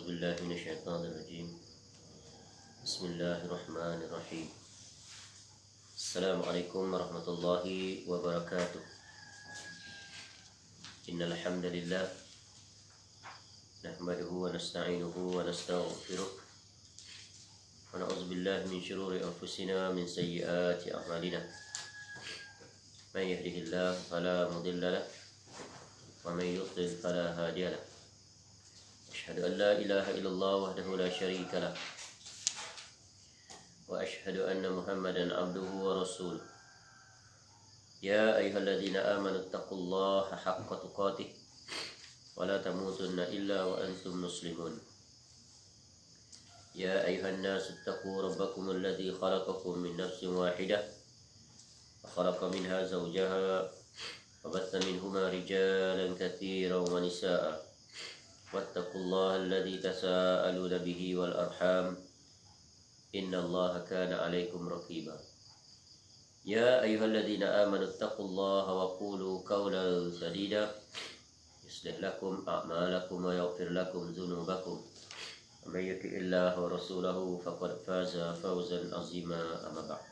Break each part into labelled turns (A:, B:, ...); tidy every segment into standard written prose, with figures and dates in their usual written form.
A: أعوذ بالله من الشيطان الرجيم. بسم الله الرحمن الرحيم. السلام عليكم ورحمة الله وبركاته. إن الحمد لله نحمده ونستعينه ونستغفره ونعوذ بالله من شرور أنفسنا من سيئات أعمالنا. من يهده الله فلا مضل له ومن يضلل فلا هادي له. أشهد أن لا إله إلا الله وحده لا شريك له وأشهد أن محمدا عبده ورسوله. يا أيها الذين آمنوا اتقوا الله حق تقاته ولا تموتن إلا وأنتم مسلمون. يا أيها الناس اتقوا ربكم الذي خلقكم من نفس واحدة وخلق منها زوجها وبث منهما رجالا كثيرا ونساء واتقوا الله الذي تساءلون به والأرحام إن الله كان عليكم رقيبا. يا أيها الذين آمنوا اتقوا الله وقولوا قولا سديدا يصلح لكم أعمالكم ويغفر لكم ذنوبكم ومن يطع الله ورسوله فقد فاز فوزا عظيما. أما بعد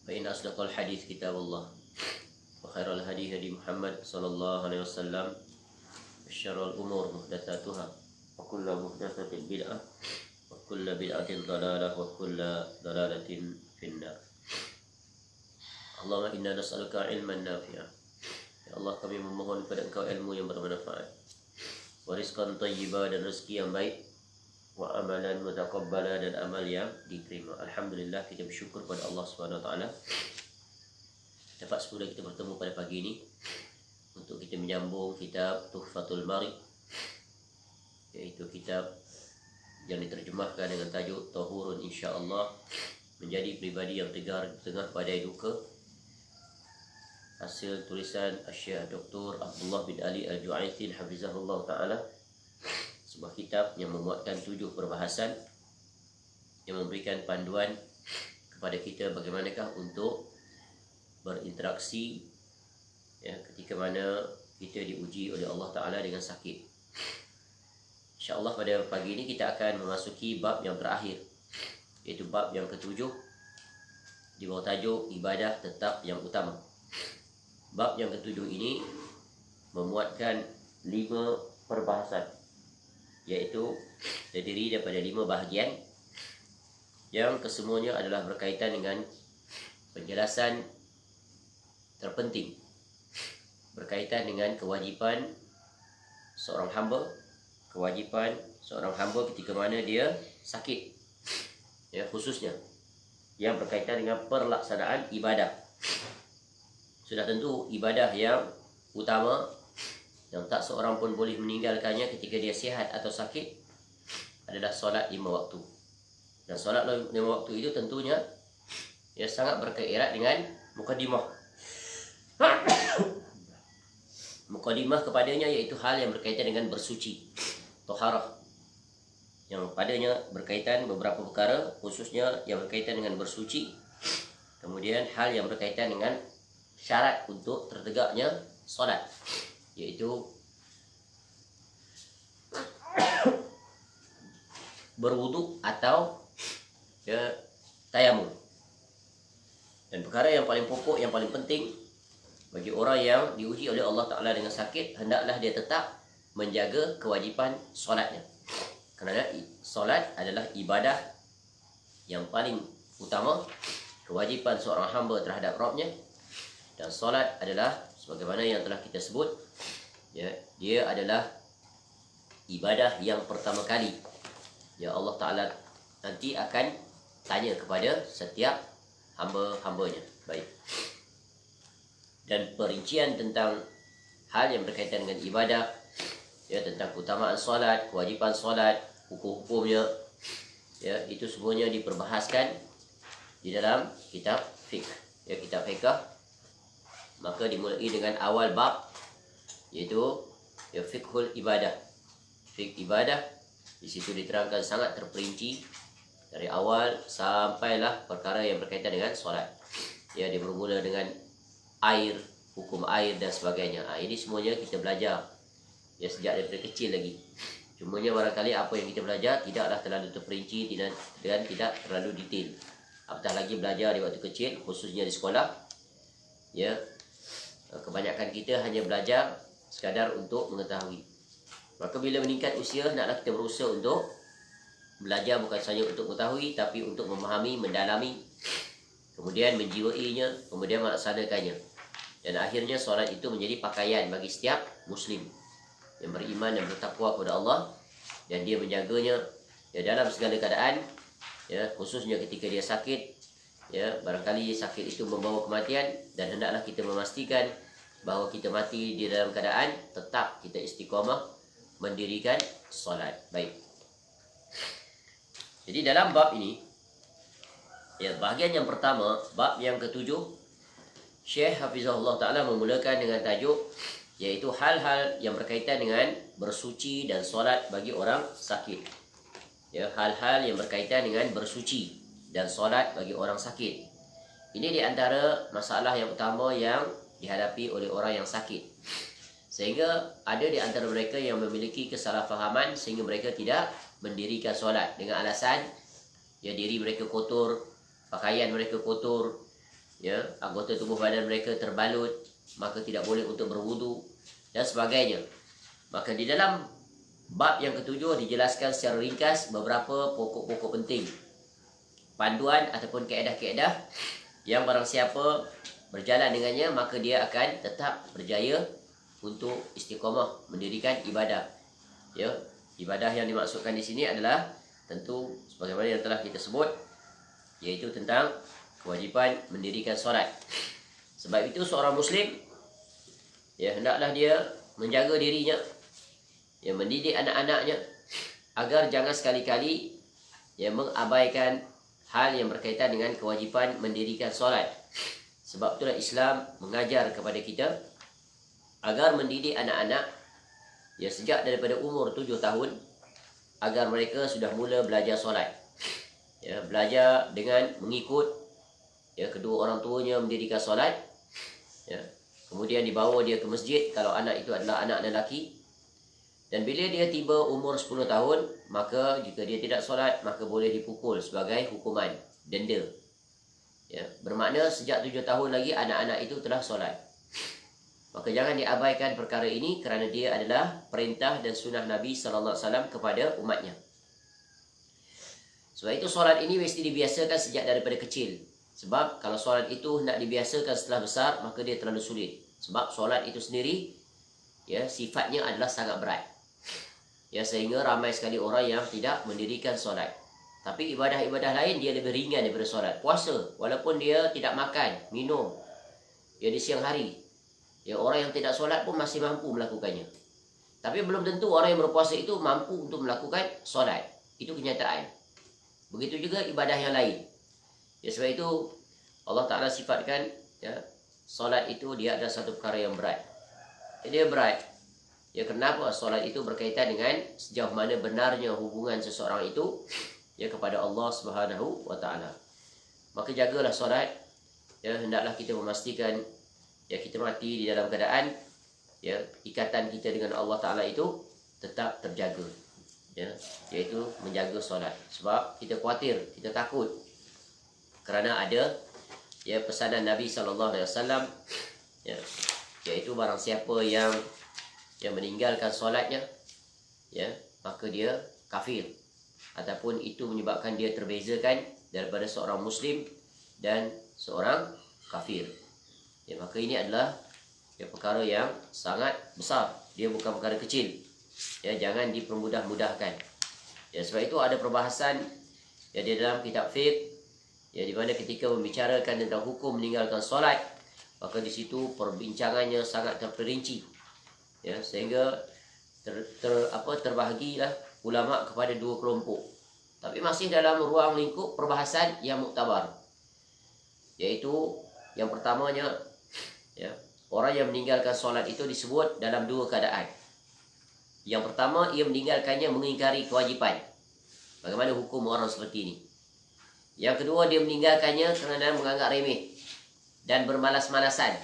A: فإن أصدق الحديث كتاب الله وخير الهدي هدي محمد صلى الله عليه وسلم وشر الأمور محدثاتها وكل محدثة بدعة وكل بدعة ضلالة وكل ضلالة في النار. Allahumma inna nas'aluka ilman nafi'a. Ya Allah, kami memohon kepada Engkau ilmu yang bermanfaat, wa rizqan thayyiba, dan rezeki yang baik, wa amalan mutaqabbala, dan amal yang diterima. Alhamdulillah, kita bersyukur pada Allah Subhanahu wa taala dapat semula kita bertemu pada pagi ini untuk kita menyambung kitab Tuhfatul Mari, yaitu kitab yang diterjemahkan dengan tajuk Tahurun insyaAllah menjadi pribadi yang tegar di tengah badai duka, hasil tulisan Syekh Dr. Abdullah bin Ali Al-Ju'aithi hafizahullah ta'ala, sebuah kitab yang memuatkan 7 perbahasan yang memberikan panduan kepada kita bagaimanakah untuk berinteraksi ketika mana kita diuji oleh Allah Ta'ala dengan sakit. InsyaAllah pada pagi ini kita akan memasuki bab yang terakhir, iaitu bab yang ke-7 di bawah tajuk ibadah tetap yang utama. Bab yang ke-7 ini memuatkan 5 perbahasan, iaitu terdiri daripada 5 bahagian yang kesemuanya adalah berkaitan dengan penjelasan terpenting berkaitan dengan kewajipan seorang hamba ketika mana dia sakit, khususnya yang berkaitan dengan pelaksanaan ibadah. Sudah tentu ibadah yang utama yang tak seorang pun boleh meninggalkannya ketika dia sihat atau sakit adalah solat 5 waktu. Dan solat 5 waktu itu tentunya sangat berkairat dengan mukadimah. Mukadimah kepadanya iaitu hal yang berkaitan dengan bersuci, taharah, yang padanya berkaitan beberapa perkara, khususnya yang berkaitan dengan bersuci. Kemudian hal yang berkaitan dengan syarat untuk tertegaknya solat, yaitu berwuduk atau tayamum. Dan perkara yang paling pokok, yang paling penting bagi orang yang diuji oleh Allah Ta'ala dengan sakit, hendaklah dia tetap menjaga kewajipan solatnya. Kerana solat adalah ibadah yang paling utama, kewajipan seorang hamba terhadap Rabbnya. Dan solat adalah sebagaimana yang telah kita sebut, dia adalah ibadah yang pertama kali Allah Ta'ala nanti akan tanya kepada setiap hamba-hambanya. Baik. Dan perincian tentang hal yang berkaitan dengan ibadah, tentang keutamaan solat, kewajipan solat, hukum-hukumnya, itu semuanya diperbahaskan di dalam kitab fiqh, kitab fiqh. Maka dimulai dengan awal bab, iaitu fiqhul ibadah. Fiqh ibadah, di situ diterangkan sangat terperinci dari awal sampailah perkara yang berkaitan dengan solat. Dia bermula dengan air, hukum air dan sebagainya. Ini semuanya kita belajar sejak daripada kecil lagi. Cumanya barangkali apa yang kita belajar tidaklah terlalu terperinci dan tidak terlalu detail. Apatah lagi belajar di waktu kecil, khususnya di sekolah. Ya, kebanyakan kita hanya belajar sekadar untuk mengetahui. Maka bila meningkat usia, hendaklah kita berusaha untuk belajar bukan sahaja untuk mengetahui, tapi untuk memahami, mendalami, kemudian menjiwainya, kemudian melaksanakannya. Dan akhirnya solat itu menjadi pakaian bagi setiap Muslim yang beriman dan bertakwa kepada Allah, dan dia menjaganya ya dalam segala keadaan, ya khususnya ketika dia sakit. Ya, barangkali sakit itu membawa kematian, dan hendaklah kita memastikan bahawa kita mati di dalam keadaan tetap kita istiqamah mendirikan solat. Baik. Jadi dalam bab ini, ya bahagian yang pertama, bab yang ketujuh, Syekh Hafizahullah Ta'ala memulakan dengan tajuk, iaitu hal-hal yang berkaitan dengan bersuci dan solat bagi orang sakit. Ya, hal-hal yang berkaitan dengan bersuci dan solat bagi orang sakit. Ini di antara masalah yang utama yang dihadapi oleh orang yang sakit. Sehingga ada di antara mereka yang memiliki kesalahfahaman sehingga mereka tidak mendirikan solat dengan alasan ya diri mereka kotor, pakaian mereka kotor, ya anggota tubuh badan mereka terbalut, maka tidak boleh untuk berwudu dan sebagainya. Maka di dalam bab yang ketujuh dijelaskan secara ringkas beberapa pokok-pokok penting, panduan ataupun kaedah-kaedah yang barang siapa berjalan dengannya maka dia akan tetap berjaya untuk istiqamah mendirikan ibadah. Ya, ibadah yang dimaksudkan di sini adalah tentu sebagaimana yang telah kita sebut, yaitu tentang kewajipan mendirikan solat. Sebab itu seorang Muslim ya hendaklah dia menjaga dirinya, ya mendidik anak-anaknya agar jangan sekali-kali ya mengabaikan hal yang berkaitan dengan kewajipan mendirikan solat. Sebab itulah Islam mengajar kepada kita agar mendidik anak-anak ya sejak daripada umur 7 tahun agar mereka sudah mula belajar solat. Ya, belajar dengan mengikut ya kedua orang tuanya mendirikan solat. Ya, kemudian dibawa dia ke masjid kalau anak itu adalah anak lelaki. Dan bila dia tiba umur 10 tahun, maka jika dia tidak solat, maka boleh dipukul sebagai hukuman, denda. Ya, bermakna sejak 7 tahun lagi anak-anak itu telah solat. Maka jangan diabaikan perkara ini kerana dia adalah perintah dan sunnah Nabi SAW kepada umatnya. Sebab itu solat ini mesti dibiasakan sejak daripada kecil. Sebab kalau solat itu hendak dibiasakan setelah besar, maka dia terlalu sulit. Sebab solat itu sendiri ya sifatnya adalah sangat berat. Ya, sehingga ramai sekali orang yang tidak mendirikan solat. Tapi ibadah-ibadah lain dia lebih ringan daripada solat. Puasa, walaupun dia tidak makan, minum ya di siang hari, ya orang yang tidak solat pun masih mampu melakukannya. Tapi belum tentu orang yang berpuasa itu mampu untuk melakukan solat. Itu kenyataan. Begitu juga ibadah yang lain. Ya, sebab itu Allah Ta'ala sifatkan ya, solat itu dia adalah satu perkara yang berat. Dia berat. Ya, kenapa? Solat itu berkaitan dengan sejauh mana benarnya hubungan seseorang itu ya kepada Allah Subhanahu wa Ta'ala. Maka jagalah solat. Ya, hendaklah kita memastikan ya kita mati di dalam keadaan ya ikatan kita dengan Allah Ta'ala itu tetap terjaga. Ya, iaitu menjaga solat. Sebab kita khawatir, kita takut kerana ada ya pesanan Nabi SAW ya, iaitu barang siapa yang meninggalkan solatnya ya maka dia kafir, ataupun itu menyebabkan dia terbezakan daripada seorang Muslim dan seorang kafir. Ya, maka ini adalah ya perkara yang sangat besar. Dia bukan perkara kecil. Ya, jangan dipermudah-mudahkan. Ya, sebab itu ada perbahasan ya di dalam kitab fiqh ya di mana ketika membicarakan tentang hukum meninggalkan solat, maka di situ perbincangannya sangat terperinci. Ya, sehingga terbahagilah ulama kepada dua kelompok. Tapi masih dalam ruang lingkup perbahasan yang muktabar. Yaitu yang pertamanya ya, orang yang meninggalkan solat itu disebut dalam dua keadaan. Yang pertama, ia meninggalkannya mengingkari kewajipan. Bagaimana hukum orang seperti ini? Yang kedua, dia meninggalkannya kerana menganggap remeh dan bermalas-malasan.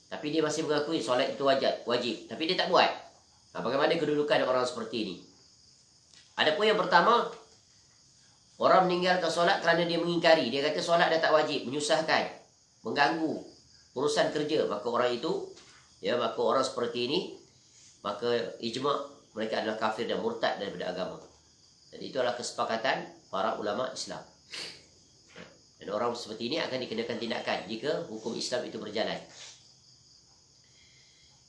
A: Tapi dia masih mengakui solat itu wajib, tapi dia tak buat. Bagaimana kedudukan orang seperti ini? Adapun yang pertama, orang meninggalkan solat kerana dia mengingkari. Dia kata solat dah tak wajib, menyusahkan, mengganggu urusan kerja. Maka orang itu, maka orang seperti ini, maka ijma' mereka adalah kafir dan murtad daripada agama. Dan itu adalah kesepakatan para ulama Islam. Dan orang seperti ini akan dikenakan tindakan jika hukum Islam itu berjalan.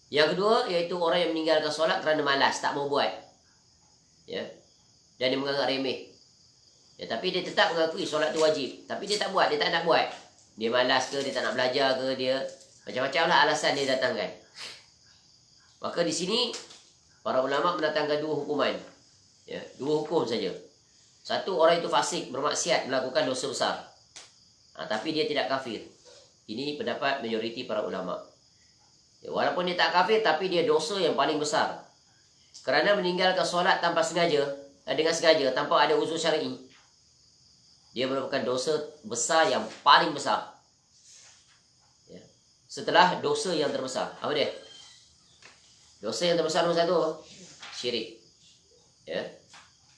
A: Yang kedua, iaitu orang yang meninggalkan solat kerana malas, tak mau buat. Dan dia menganggap remeh. Tapi dia tetap mengakui solat itu wajib. Tapi dia tak buat, dia tak nak buat. Dia malas ke, dia tak nak belajar ke, dia macam-macam lah alasan dia datangkan. Maka di sini, para ulama mendatangkan dua hukuman. Dua hukum saja. Satu, orang itu fasik, bermaksiat, melakukan dosa besar. Tapi dia tidak kafir. Ini pendapat majoriti para ulama. Walaupun dia tak kafir, tapi dia dosa yang paling besar. Kerana meninggalkan solat tanpa sengaja, dengan sengaja, tanpa ada uzur syar'i. Dia merupakan dosa besar yang paling besar. Setelah dosa yang terbesar. Apa dia? Dosa yang terbesar nombor satu, syirik.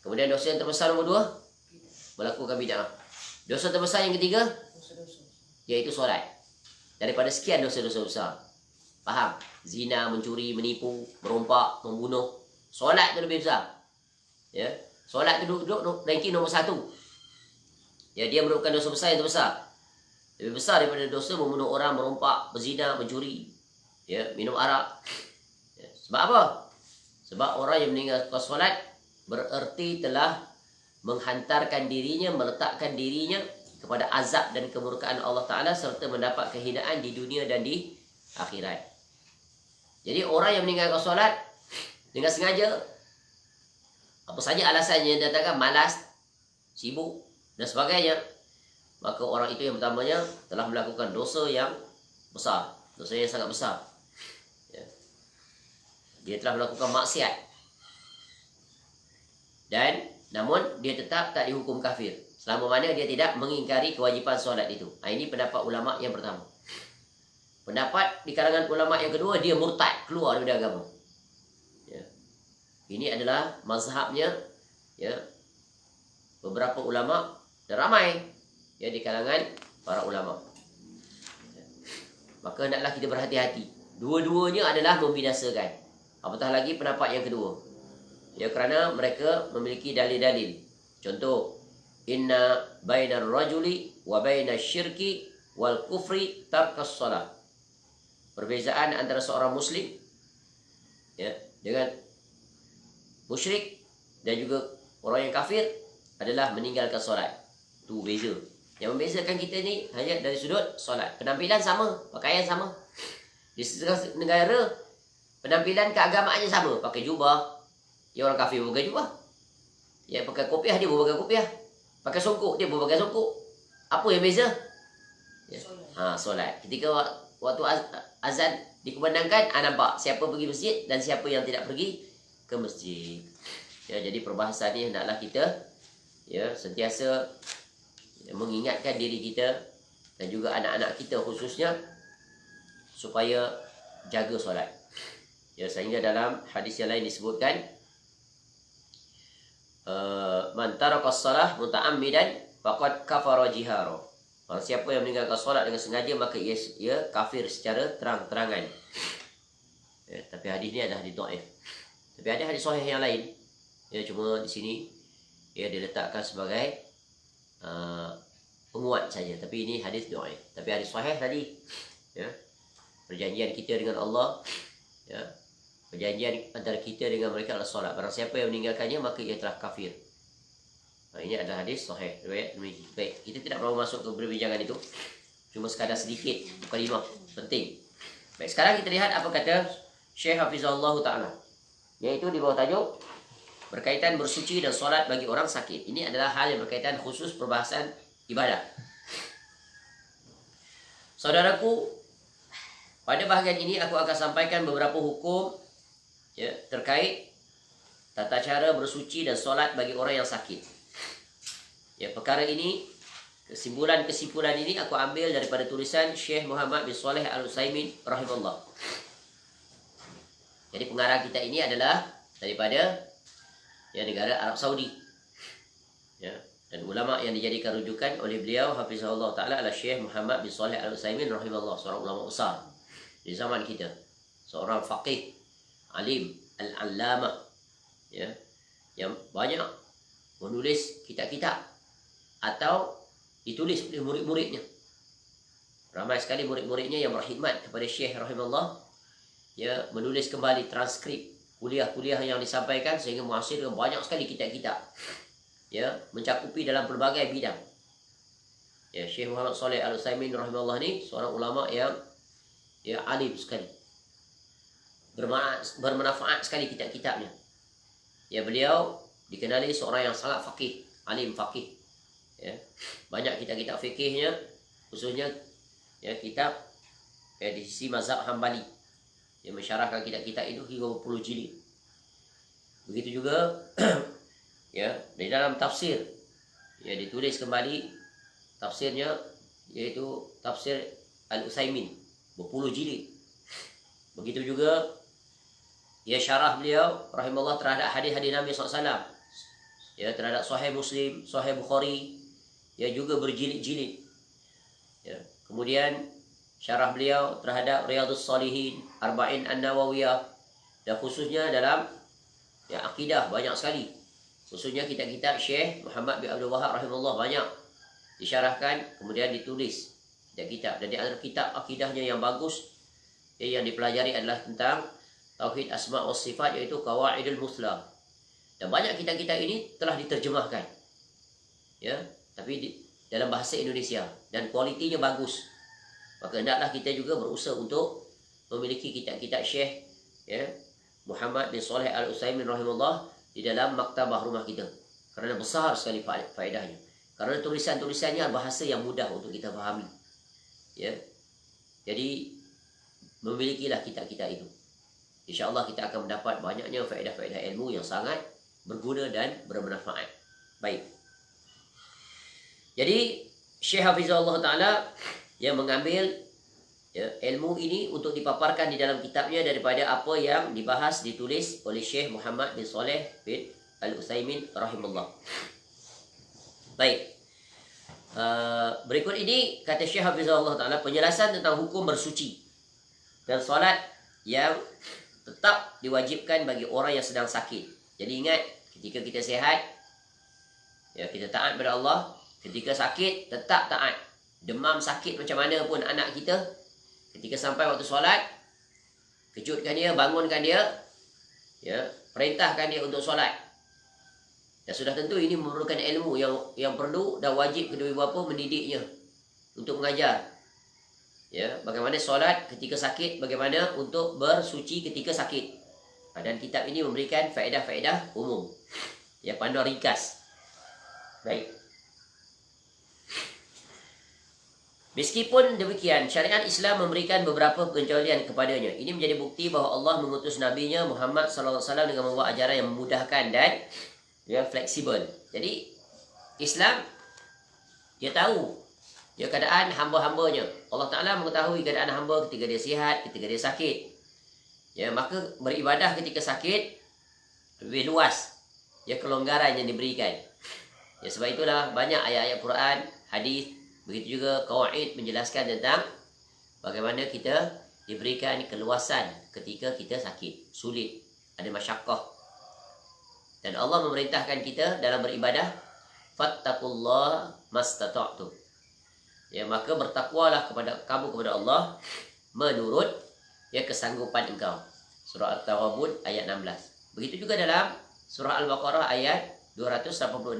A: Kemudian dosa yang terbesar nombor dua, melakukan bid'ah. Dosa terbesar yang ketiga, iaitu solat. Daripada sekian dosa-dosa besar. Faham? Zina, mencuri, menipu, merompak, membunuh. Solat itu lebih besar. Solat itu duduk ranking nombor satu. Dia merupakan dosa besar yang terbesar. Lebih besar daripada dosa membunuh orang, merompak, berzina, mencuri, minum arak. Sebab apa? Sebab orang yang meninggalkan solat bererti telah menghantarkan dirinya, meletakkan dirinya kepada azab dan kemurkaan Allah Ta'ala serta mendapat kehinaan di dunia dan di akhirat. Jadi orang yang meninggalkan solat dengan sengaja, apa saja alasannya, datangkan malas, sibuk dan sebagainya, maka orang itu yang pertamanya telah melakukan dosa yang besar, dosa yang sangat besar. Dia telah melakukan maksiat. Dan namun dia tetap tak dihukum kafir selama mana dia tidak mengingkari kewajipan solat itu. Ini pendapat ulama yang pertama. Pendapat di kalangan ulama yang kedua, dia murtad, keluar daripada agama. Ini adalah mazhabnya beberapa ulama dan ramai di kalangan para ulama. Maka hendaklah kita berhati-hati. Dua-duanya adalah membinasakan. Apatah lagi pendapat yang kedua. Kerana mereka memiliki dalil-dalil. Contoh, inna bainar rajuli wa bainas syirki wal kufri tarkas salat. Perbezaan antara seorang muslim dengan musyrik dan juga orang yang kafir adalah meninggalkan solat. Itu beza. Yang membezakan kita ni hanya dari sudut solat. Penampilan sama, pakaian sama. Di setengah negara, penampilan keagamaannya sama. Pakai jubah, orang kafir pun pakai jubah. Pakai kopiah, dia pun pakai kopiah. Pakai songkok, dia pun pakai songkok. Apa yang beza? Solat. Ketika waktu azan dikumandangkan, nampak siapa pergi masjid dan siapa yang tidak pergi ke masjid. Jadi perbahasan ni hendaklah kita sentiasa mengingatkan diri kita dan juga anak-anak kita khususnya supaya jaga solat. Sehingga dalam hadis yang lain disebutkan, man tarakas salah muta'ammidan faqad kafara jihara. Orang siapa yang meninggalkan solat dengan sengaja, maka ia kafir secara terang-terangan. Tapi hadis ni adalah hadis dhaif. Tapi ada hadis sahih yang lain. Cuma di sini diletakkan sebagai penguat saja. Tapi ini hadis dhaif. Tapi hadis sahih tadi, perjanjian kita dengan Allah, perjanjian antara kita dengan mereka adalah solat. Barang siapa yang meninggalkannya, maka ia telah kafir. Ini adalah hadis sahih, riwayat Tirmizi. Baik, kita tidak perlu masuk ke perbincangan itu. Cuma sekadar sedikit mukadimah penting. Baik, sekarang kita lihat apa kata Syekh Hafizahullah Ta'ala. Yaitu di bawah tajuk berkaitan bersuci dan solat bagi orang sakit. Ini adalah hal yang berkaitan khusus perbahasan ibadah. Saudaraku, pada bahagian ini aku akan sampaikan beberapa hukum terkait tata cara bersuci dan solat bagi orang yang sakit. Perkara ini, kesimpulan ini aku ambil daripada tulisan Syekh Muhammad bin Shalih Al-Utsaimin rahimahullah. Jadi pengarang kita ini adalah daripada ya, negara Arab Saudi. Ya, dan ulama yang dijadikan rujukan oleh beliau hafizahullah taala adalah Syekh Muhammad bin Shalih Al-Utsaimin rahimahullah, seorang ulama besar di zaman kita, seorang faqih, alim, al-allamah, ya, yang banyak menulis kitab-kitab atau ditulis oleh murid-muridnya. Ramai sekali murid-muridnya yang berkhidmat kepada Syekh rahimahullah, ya, menulis kembali transkrip kuliah-kuliah yang disampaikan sehingga menghasilkan banyak sekali kitab-kitab, ya, mencakupi dalam pelbagai bidang. Ya, Syekh Muhammad Shalih Al-Utsaimin rahimahullah ni seorang ulama yang, ya, alim sekali. Bermanfaat sekali kitab-kitabnya. Ya, beliau dikenali seorang yang sangat faqih, alim faqih. Ya, banyak kitab-kitab fikihnya, khususnya, ya, kitab, ya, di sisi mazhab Hambali. Yang mensyarahkan kitab-kitab itu hingga 20 jilid. Begitu juga ya, di dalam tafsir, ya, ditulis kembali tafsirnya, yaitu tafsir Al-Utsaimin, berpuluh jilid. Begitu juga, ya, syarah beliau rahimahullah terhadap hadis-hadis Nabi SAW, ya, terhadap Sahih Muslim, Sahih Bukhari, ya, juga berjilid-jilid. Ya, kemudian syarah beliau terhadap Riyadhus Shalihin, Arba'in An-Nawawiyah, dan khususnya dalam, ya, akidah banyak sekali. Khususnya kitab-kitab Syekh Muhammad bin Abdul Wahab rahimahullah banyak disyarahkan, kemudian ditulis kitab-kitab. Dan di antara kitab akidahnya yang bagus, ya, yang dipelajari adalah tentang Tauhid Asma' wa Sifat, yaitu Qawaidul Muthla. Dan banyak kitab-kitab ini telah diterjemahkan, ya, tapi dalam bahasa Indonesia, dan kualitinya bagus. Maka hendaklah kita juga berusaha untuk memiliki kitab-kitab Syekh, ya, Muhammad bin Shalih Al-Utsaimin rahimahullah di dalam maktabah rumah kita, kerana besar sekali faedahnya. Kerana tulisan-tulisannya bahasa yang mudah untuk kita fahami. Ya. Jadi memilikilah kitab-kitab itu. InsyaAllah kita akan mendapat banyaknya faedah-faedah ilmu yang sangat berguna dan bermanfaat. Baik. Jadi Syekh Hafizahullah Ta'ala yang mengambil, ya, ilmu ini untuk dipaparkan di dalam kitabnya daripada apa yang dibahas, ditulis oleh Syekh Muhammad bin Shalih bin Al-Utsaimin rahimahullah. Baik. Berikut ini kata Syekh Hafizahullah Ta'ala penjelasan tentang hukum bersuci dan solat yang tetap diwajibkan bagi orang yang sedang sakit. Jadi ingat, ketika kita sihat, ya, kita taat kepada Allah. Ketika sakit, tetap taat. Demam sakit macam mana pun anak kita, ketika sampai waktu solat, kejutkan dia, bangunkan dia, ya, perintahkan dia untuk solat. Dan sudah tentu ini memerlukan ilmu yang perlu dan wajib kedua ibu bapa mendidiknya untuk mengajar. Ya, bagaimana solat ketika sakit, bagaimana untuk bersuci ketika sakit. Dan kitab ini memberikan faedah-faedah umum. Ya, panduan ringkas. Baik. Meskipun demikian, syariat Islam memberikan beberapa pengecualian kepadanya. Ini menjadi bukti bahawa Allah mengutus Nabi-Nya Muhammad SAW dengan membawa ajaran yang memudahkan dan yang fleksibel. Jadi Islam, dia tahu, dia keadaan hamba-hambanya. Allah Ta'ala mengetahui keadaan hamba ketika dia sihat, ketika dia sakit. Ya, maka beribadah ketika sakit lebih luas, ya, kelonggaran yang diberikan. Ya, sebab itulah banyak ayat-ayat Quran, hadis. Begitu juga qawaid menjelaskan tentang bagaimana kita diberikan keluasan ketika kita sakit, sulit, ada masyaqqah. Dan Allah memerintahkan kita dalam beribadah, fattaqullaha mastata'tum. Ya, maka bertakwalah kepada Allah menurut, ya, kesanggupan engkau. Surah At-Tawabun ayat 16. Begitu juga dalam surah Al-Baqarah ayat 286.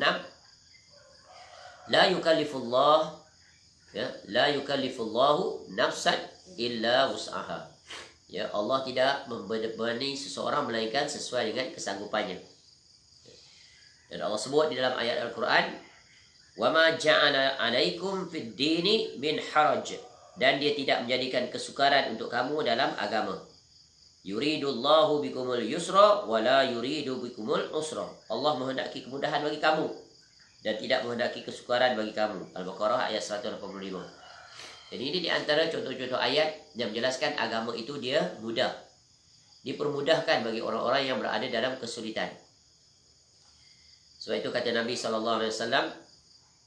A: La yukallifullah, ya, la yukallifullahu nafsan illa wus'aha. Ya, Allah tidak membebani seseorang melainkan sesuai dengan kesanggupannya. Dan Allah sebut di dalam ayat Al-Quran, wa ma ja'ala 'alaikum fid dini min haraj, dan dia tidak menjadikan kesukaran untuk kamu dalam agama. Yuridullahu bikumul yusra wa la yuridu bikumul usra. Allah menghendaki kemudahan bagi kamu dan tidak menghendaki kesukaran bagi kamu. Al-Baqarah ayat 185. Jadi ini di antara contoh-contoh ayat yang menjelaskan agama itu dia mudah. Dipermudahkan bagi orang-orang yang berada dalam kesulitan. Sebab itu kata Nabi SAW,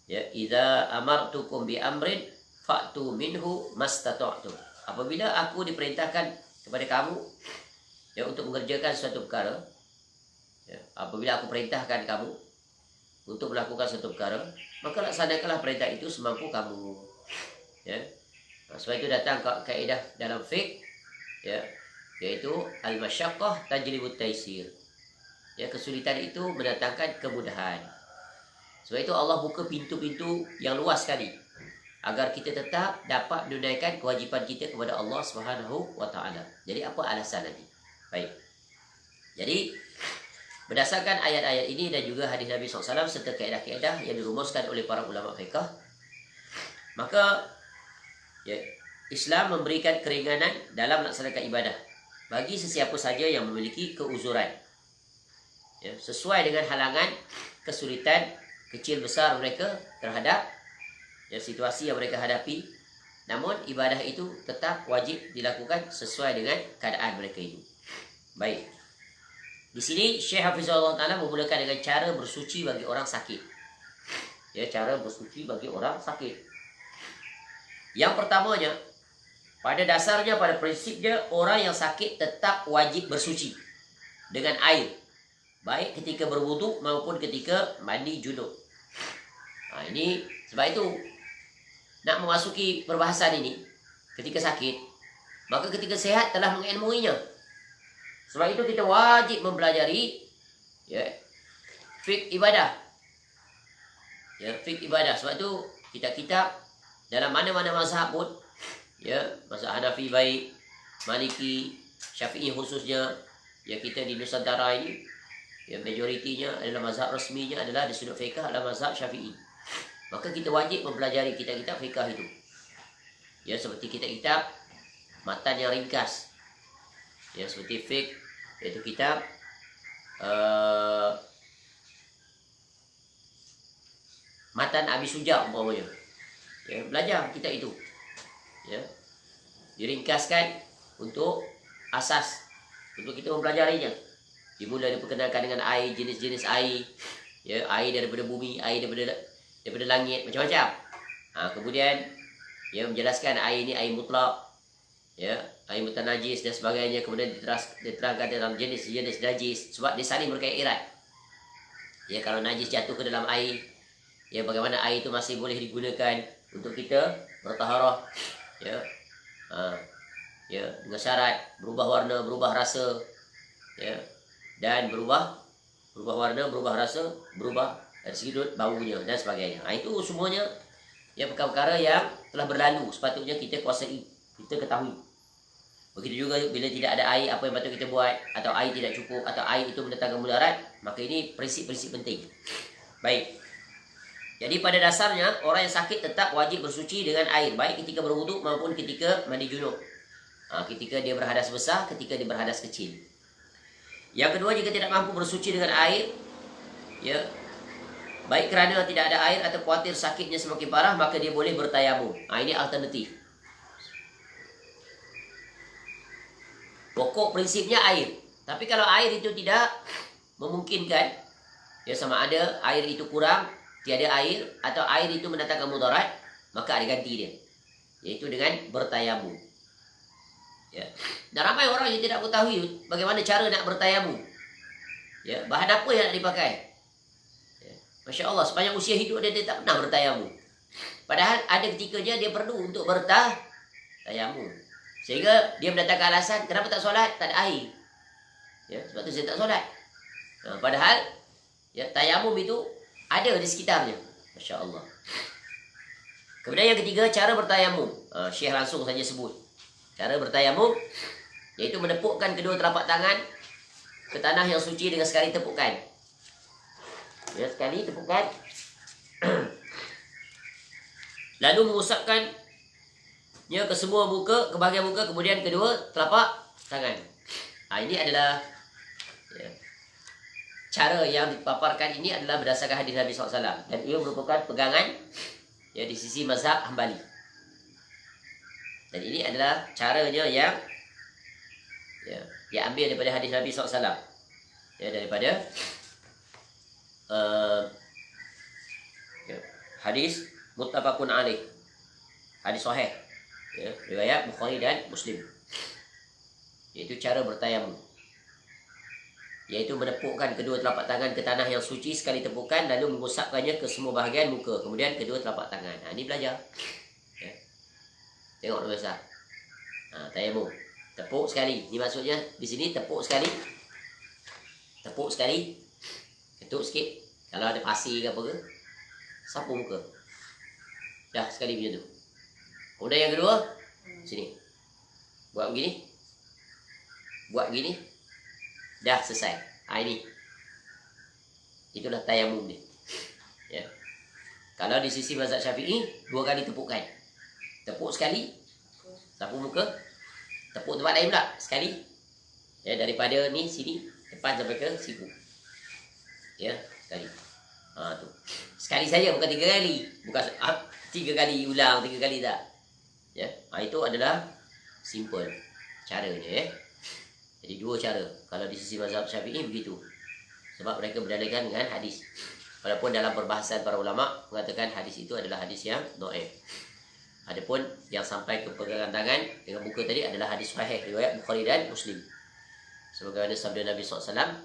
A: ya, idza amartukum bi amrin fa'tu minhu mastata'tum. Apabila aku diperintahkan kepada kamu, ya, untuk mengerjakan suatu perkara, ya, apabila aku perintahkan kamu untuk melakukan suatu perkara, maka laksanakanlah perintah itu semampu kamu. Ya. Sebab itu datang kaedah dalam fiqh, ya, yaitu al-masyaqqah tajlibut taisir. Ya, kesulitan itu mendatangkan kemudahan. Sebab itu Allah buka pintu-pintu yang luas sekali agar kita tetap dapat menunaikan kewajipan kita kepada Allah Subhanahu wa taala. Jadi apa alasan lagi? Baik. Jadi berdasarkan ayat-ayat ini dan juga hadis Nabi SAW serta kaedah-kaedah yang dirumuskan oleh para ulama fiqh, maka, ya, Islam memberikan keringanan dalam melaksanakan ibadah bagi sesiapa saja yang memiliki keuzuran, ya, sesuai dengan halangan, kesulitan kecil besar mereka terhadap, ya, situasi yang mereka hadapi. Namun ibadah itu tetap wajib dilakukan sesuai dengan keadaan mereka itu. Baik. Di sini Syekh Hafizahullah Ta'ala memulakan dengan cara bersuci bagi orang sakit. Ya, cara bersuci bagi orang sakit. Yang pertamanya, pada dasarnya, pada prinsipnya, orang yang sakit tetap wajib bersuci dengan air, baik ketika berwudu maupun ketika mandi junub. Nah, ini sebab itu nak memasuki perbahasan ini ketika sakit, maka ketika sehat telah mengilmuinya. Sebab itu kita wajib mempelajari, ya, fiqh ibadah. Ya, fiqh ibadah. Sebab itu kitab-kitab dalam mana-mana mazhab pun, ya, mazhab Hanafi baik, Maliki, Syafi'i khususnya, ya, kita di Nusantara ini, ya, majoritinya adalah mazhab resminya adalah di sudut fiqh adalah mazhab Syafi'i. Maka kita wajib mempelajari kitab-kitab fiqh itu. Ya, seperti kitab-kitab matan yang ringkas. Ya, seperti fiqh, yaitu kitab Matan Abi Suja umpamanya. Ya, belajar kita itu. Ya. Diringkaskan untuk asas untuk kita mempelajarinya. Dimulai diperkenalkan dengan air, jenis-jenis air. Ya, air daripada bumi, air daripada langit, macam-macam. Kemudian, ya, menjelaskan air ini air mutlak, ya, air mutanajis dan sebagainya. Kemudian diterangkan dalam jenis-jenis najis, sebab dia saling berkait erat. Ya, kalau najis jatuh ke dalam air, ya, bagaimana air itu masih boleh digunakan untuk kita bertaharah, ya, ya, dengan syarat berubah warna, berubah rasa, ya, dan berubah warna, berubah rasa, berubah dari sudut baunya dan sebagainya. Itu semuanya, ya, perkara-perkara yang telah berlalu sepatutnya kita kuasai, kita ketahui. Begitu juga bila tidak ada air, apa yang patut kita buat, atau air tidak cukup, atau air itu mendatangkan mudarat, maka ini prinsip-prinsip penting. Baik. Jadi pada dasarnya orang yang sakit tetap wajib bersuci dengan air, baik ketika berwudu maupun ketika mandi junub. Ketika dia berhadas besar, ketika dia berhadas kecil. Yang kedua, jika tidak mampu bersuci dengan air, ya, baik kerana tidak ada air atau khawatir sakitnya semakin parah, maka dia boleh bertayamum. Ini alternatif. Pokok prinsipnya air. Tapi kalau air itu tidak memungkinkan, ya, sama ada air itu kurang, tiada air, atau air itu mendatangkan mudarat, maka ada ganti dia, yaitu dengan bertayamum. Ya. Dan ramai orang yang tidak mengetahui bagaimana cara nak bertayamum. Ya, bahan apa yang nak dipakai. Ya. Masya Allah, sepanjang usia hidup dia tak pernah bertayamum. Padahal ada ketikanya dia perlu untuk bertayamum. Sehingga dia mendatangkan alasan, kenapa tak solat? Tak ada air. Ya, sebab tu saya tak solat. Padahal, ya, tayamum itu ada di sekitarnya. Masya Allah. Kemudian yang ketiga, cara bertayamum. Syekh langsung saja sebut. Cara bertayamum, iaitu menepukkan kedua telapak tangan ke tanah yang suci dengan sekali tepukan. Ya, sekali tepukan. Lalu mengusapkan ke semua muka, ke bahagian muka, kemudian kedua telapak tangan. Ini adalah, ya, cara yang dipaparkan ini adalah berdasarkan hadis Nabi SAW. Dan ia merupakan pegangan, ya, di sisi mazhab Hambali. Dan ini adalah caranya yang, ya, diambil daripada hadis Nabi SAW. Ya, daripada ya, hadis muttafaqun alaih, hadis sahih, ya, riwayat Bukhari dan Muslim, yaitu cara bertayamum, yaitu menepukkan kedua telapak tangan ke tanah yang suci sekali tepukan, lalu mengusapkannya ke semua bahagian muka, kemudian kedua telapak tangan. Ini belajar, ya. Tengok dulu besar. Tayamum, tepuk sekali. Ini maksudnya di sini tepuk sekali, ketuk sikit. Kalau ada pasir ke apa ke, sapu muka. Dah sekali macam tu. Kemudian yang kedua, sini. Buat begini. Dah selesai. Ini. Itulah tayamum dia. Ya. Kalau di sisi mazhab Syafi'i, 2 kali tepukan. Tepuk sekali, sapu muka. Tepuk tempat lain pula sekali. Ya, daripada ni sini depan sampai ke siku. Ya, sekali. Tu. Sekali saja, bukan 3 kali. Bukan 3 kali ulang, 3 kali tak. Ya, itu adalah simple caranya, ya. Jadi 2 cara. Kalau di sisi mazhab Syafi'i begitu. Sebab mereka berdalilkan dengan hadis. Walaupun dalam perbahasan para ulama mengatakan hadis itu adalah hadis yang dhaif. Adapun yang sampai ke pegangan tangan dengan muka tadi adalah hadis sahih riwayat Bukhari dan Muslim. Sebagaimana sabda Nabi SAW,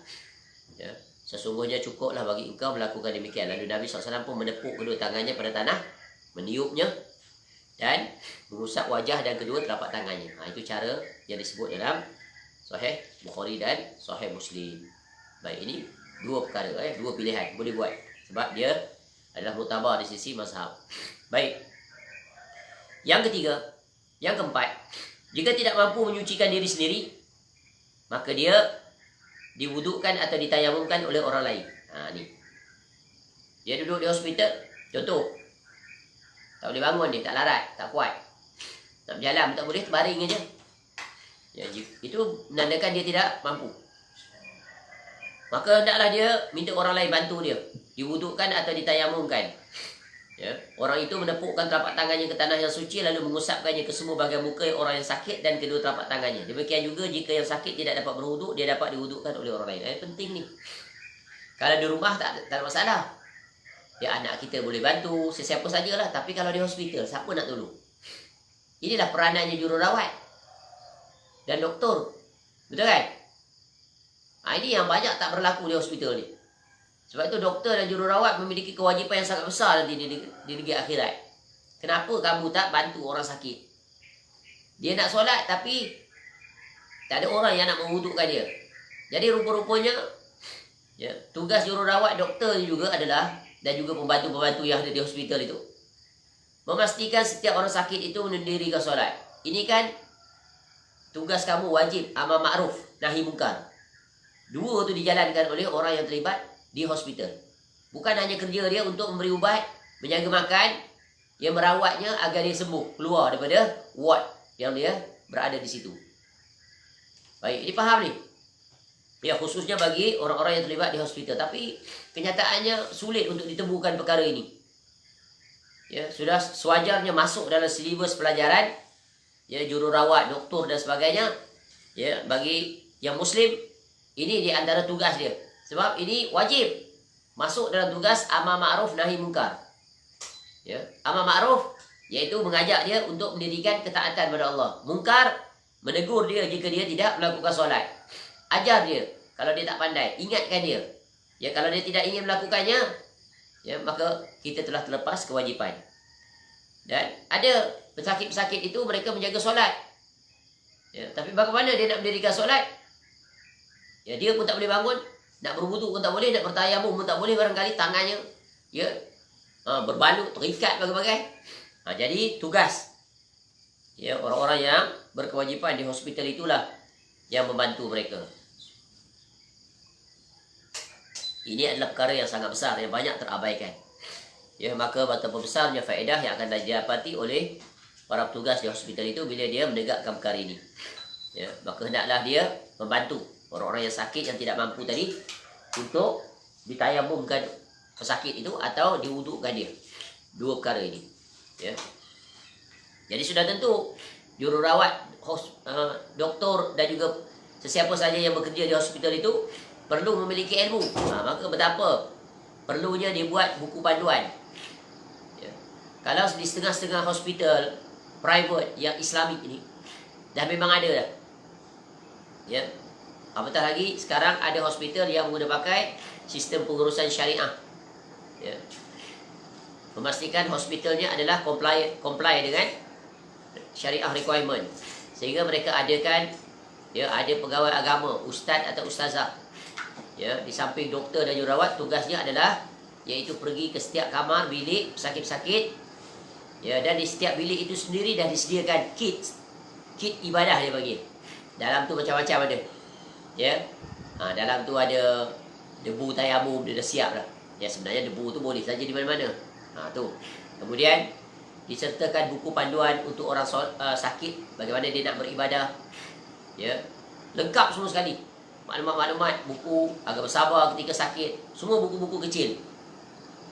A: ya, sesungguhnya cukuplah bagi engkau melakukan demikian. Lalu Nabi SAW pun menepuk kedua tangannya pada tanah, meniupnya dan mengusap wajah dan kedua telapak tangannya. Itu cara yang disebut dalam Sahih Bukhari dan Sahih Muslim. Baik, ini 2 perkara, 2 pilihan boleh buat sebab dia adalah muktabar di sisi mazhab. Baik. Yang ketiga, yang keempat, jika tidak mampu menyucikan diri sendiri, maka dia diwudukkan atau ditayamumkan oleh orang lain. Ni. Dia duduk di hospital, contoh. Tak boleh bangun dia, tak larat, tak kuat. Nak berjalan tak boleh, terbaring aja. Ya, itu menandakan dia tidak mampu. Maka hendaklah dia minta orang lain bantu dia, diwudukkan atau ditayamumkan. Ya, orang itu menepukkan telapak tangannya ke tanah yang suci lalu mengusapkannya ke semua bahagian muka orang yang sakit dan kedua telapak tangannya. Demikian juga jika yang sakit tidak dapat berwuduk, dia dapat diwudukkan oleh orang lain. Penting ni. Kalau di rumah tak ada masalah. Ya, anak kita boleh bantu, sesiapa sajalah. Tapi kalau di hospital, siapa nak tolong? Inilah peranannya jururawat dan doktor. Betul kan? Ini yang banyak tak berlaku di hospital ni. Sebab itu doktor dan jururawat memiliki kewajipan yang sangat besar nanti di negeri akhirat. Kenapa kamu tak bantu orang sakit? Dia nak solat tapi tak ada orang yang nak mewudukkan dia. Jadi rupa-rupanya, ya, tugas jururawat doktor juga adalah, dan juga pembantu-pembantu yang ada di hospital itu, memastikan setiap orang sakit itu mendirikan solat. Ini kan tugas kamu wajib, amar ma'ruf, nahi mungkar. 2 tu dijalankan oleh orang yang terlibat di hospital. Bukan hanya kerja dia untuk memberi ubat, menjaga makan, yang merawatnya agar dia sembuh, keluar daripada ward yang dia berada di situ. Baik, ini faham ni? Ya, khususnya bagi orang-orang yang terlibat di hospital. Tapi kenyataannya sulit untuk ditemukan perkara ini. Ya, sudah sewajarnya masuk dalam silibus pelajaran, ya, jururawat, doktor dan sebagainya. Ya, bagi yang Muslim, ini di antara tugas dia. Sebab ini wajib masuk dalam tugas amar ma'ruf nahi mungkar. Ya, amar ma'ruf iaitu mengajak dia untuk mendirikan ketaatan kepada Allah. Mungkar menegur dia jika dia tidak melakukan solat. Ajar dia kalau dia tak pandai, ingatkan dia. Ya, kalau dia tidak ingin melakukannya, ya, maka kita telah terlepas kewajipan. Dan ada pesakit-pesakit itu mereka menjaga solat. Ya, tapi bagaimana dia nak mendirikan solat? Ya, dia pun tak boleh bangun. Nak berwuduk pun tak boleh, nak bertayamum pun tak boleh, barangkali tangannya, ya, berbalut, terikat bagai-bagai. Jadi tugas, ya, orang-orang yang berkewajipan di hospital itulah yang membantu mereka. Ini adalah perkara yang sangat besar, yang banyak terabaikan. Ya, maka betapa besarnya faedah yang akan didapati oleh para petugas di hospital itu bila dia menegakkan perkara ini. Ya, maka hendaklah dia membantu orang-orang yang sakit yang tidak mampu tadi untuk ditayamumkan pesakit itu atau diwudukkan dia. 2 perkara ini. Ya. Jadi sudah tentu jururawat, doktor dan juga sesiapa saja yang bekerja di hospital itu perlu memiliki ilmu. Maka betapa perlunya dibuat buku panduan. Ya. Kalau di setengah-setengah hospital private yang Islamik ini dah memang ada dah. Ya. Apatah lagi sekarang ada hospital yang guna pakai sistem pengurusan syariah. Ya. Memastikan hospitalnya adalah comply dengan syariah requirement. Sehingga mereka adakan, ya, ada pegawai agama, ustaz atau ustazah. Ya, di samping doktor dan jururawat, tugasnya adalah iaitu pergi ke setiap kamar bilik sakit-sakit. Ya, dan di setiap bilik itu sendiri dah disediakan kit ibadah dia bagi. Dalam tu macam-macam ada. Ya. Dalam tu ada debu tayamum, dia dah siap dah. Ya, sebenarnya debu tu boleh saja di mana-mana. Tu. Kemudian disertakan buku panduan untuk orang sakit, bagaimana dia nak beribadah. Ya. Lengkap semua sekali. Maklumat-maklumat, buku agar bersabar ketika sakit, semua buku-buku kecil.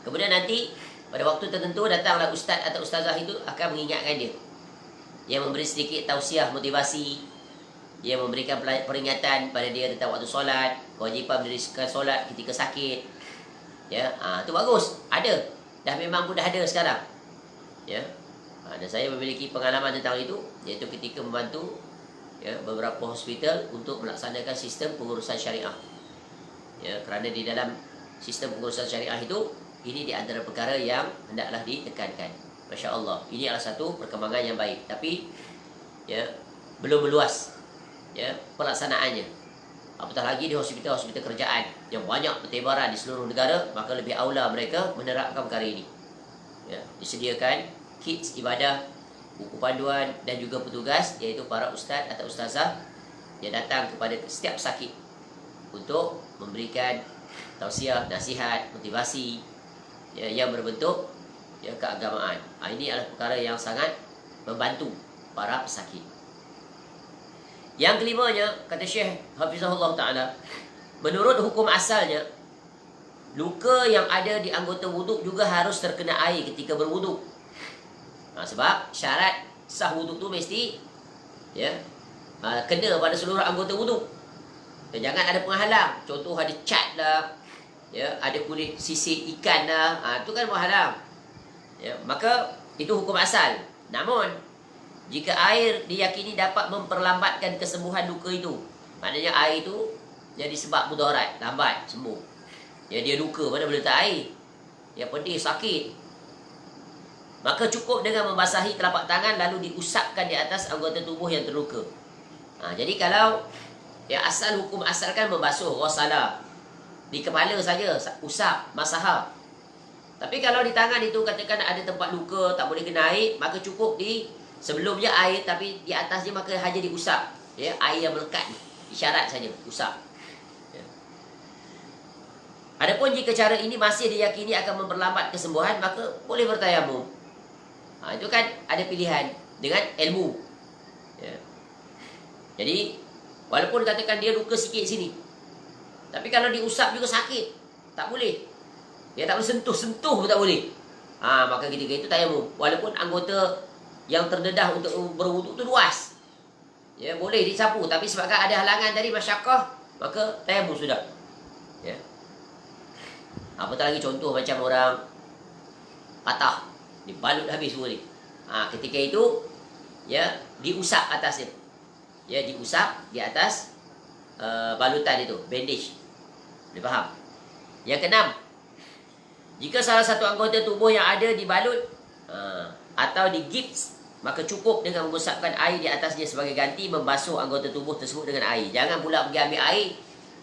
A: Kemudian nanti pada waktu tertentu datanglah ustaz atau ustazah itu akan mengingatkan dia. Yang memberi sedikit tausiah motivasi, dia memberikan peringatan pada dia tentang waktu solat, kewajipan mendirikan solat ketika sakit. Ya, tu bagus. Ada. Dah memang pun dah ada sekarang. Ya. Dan saya memiliki pengalaman tentang itu, iaitu ketika membantu, ya, beberapa hospital untuk melaksanakan sistem pengurusan syariah. Ya, kerana di dalam sistem pengurusan syariah itu, ini di antara perkara yang hendaklah ditekankan. Masya Allah, ini adalah satu perkembangan yang baik. Tapi, ya, belum meluas, ya, pelaksanaannya. Apatah lagi di hospital-hospital kerajaan yang banyak bertebaran di seluruh negara, maka lebih aula mereka menerapkan perkara ini. Ya, disediakan kits ibadah, buku panduan dan juga petugas, iaitu para ustaz atau ustazah yang datang kepada setiap sakit untuk memberikan tausiah, nasihat, motivasi, ya, yang berbentuk, ya, keagamaan. Ini adalah perkara yang sangat membantu para pesakit. Yang kelimanya, kata Syekh Hafizahullah Ta'ala, menurut hukum asalnya, luka yang ada di anggota wuduk juga harus terkena air ketika berwuduk. Sebab syarat sah wuduk tu mesti, ya, kena pada seluruh anggota wuduk. Dan jangan ada penghalang. Contoh ada cat lah, ya, ada kulit sisik ikan lah, itu kan penghalang. Ya, maka itu hukum asal. Namun jika air diyakini dapat memperlambatkan kesembuhan luka itu, maknanya air itu jadi sebab mudarat, lambat sembuh. Ya, dia luka, mana boleh letak air? Ya, pedih, sakit. Maka cukup dengan membasahi telapak tangan lalu diusapkan di atas anggota tubuh yang terluka. Jadi kalau yang asal, hukum asal kan membasuh, ghasala. Di kepala saja, usap, masaha. Tapi kalau di tangan itu katakan ada tempat luka, tak boleh kena air, maka cukup di sebelumnya air, tapi di atasnya maka hanya diusap. Ya, air yang melekat, isyarat saja, usap. Ya. Adapun jika cara ini masih diyakini akan memperlambat kesembuhan, maka boleh bertayamum. Itu kan ada pilihan dengan ilmu. Ya. Jadi walaupun katakan dia luka sikit sini, tapi kalau diusap juga sakit, tak boleh. Dia tak boleh sentuh pun tak boleh. Maka ketika itu tayamum. Walaupun anggota yang terdedah untuk berwuduk tu luas, ya, boleh disapu, tapi sebabkan ada halangan tadi, masyakkah, maka tayamum sudah. Ya. Apatah lagi contoh macam orang patah, dibalut habis semua ni. Ketika itu, ya, diusap atasnya. Ya, diusap di atas balutan itu, bandage. Boleh faham? Yang keenam, jika salah satu anggota tubuh yang ada dibalut atau digips, maka cukup dengan mengusapkan air di atasnya sebagai ganti membasuh anggota tubuh tersebut dengan air. Jangan pula pergi ambil air,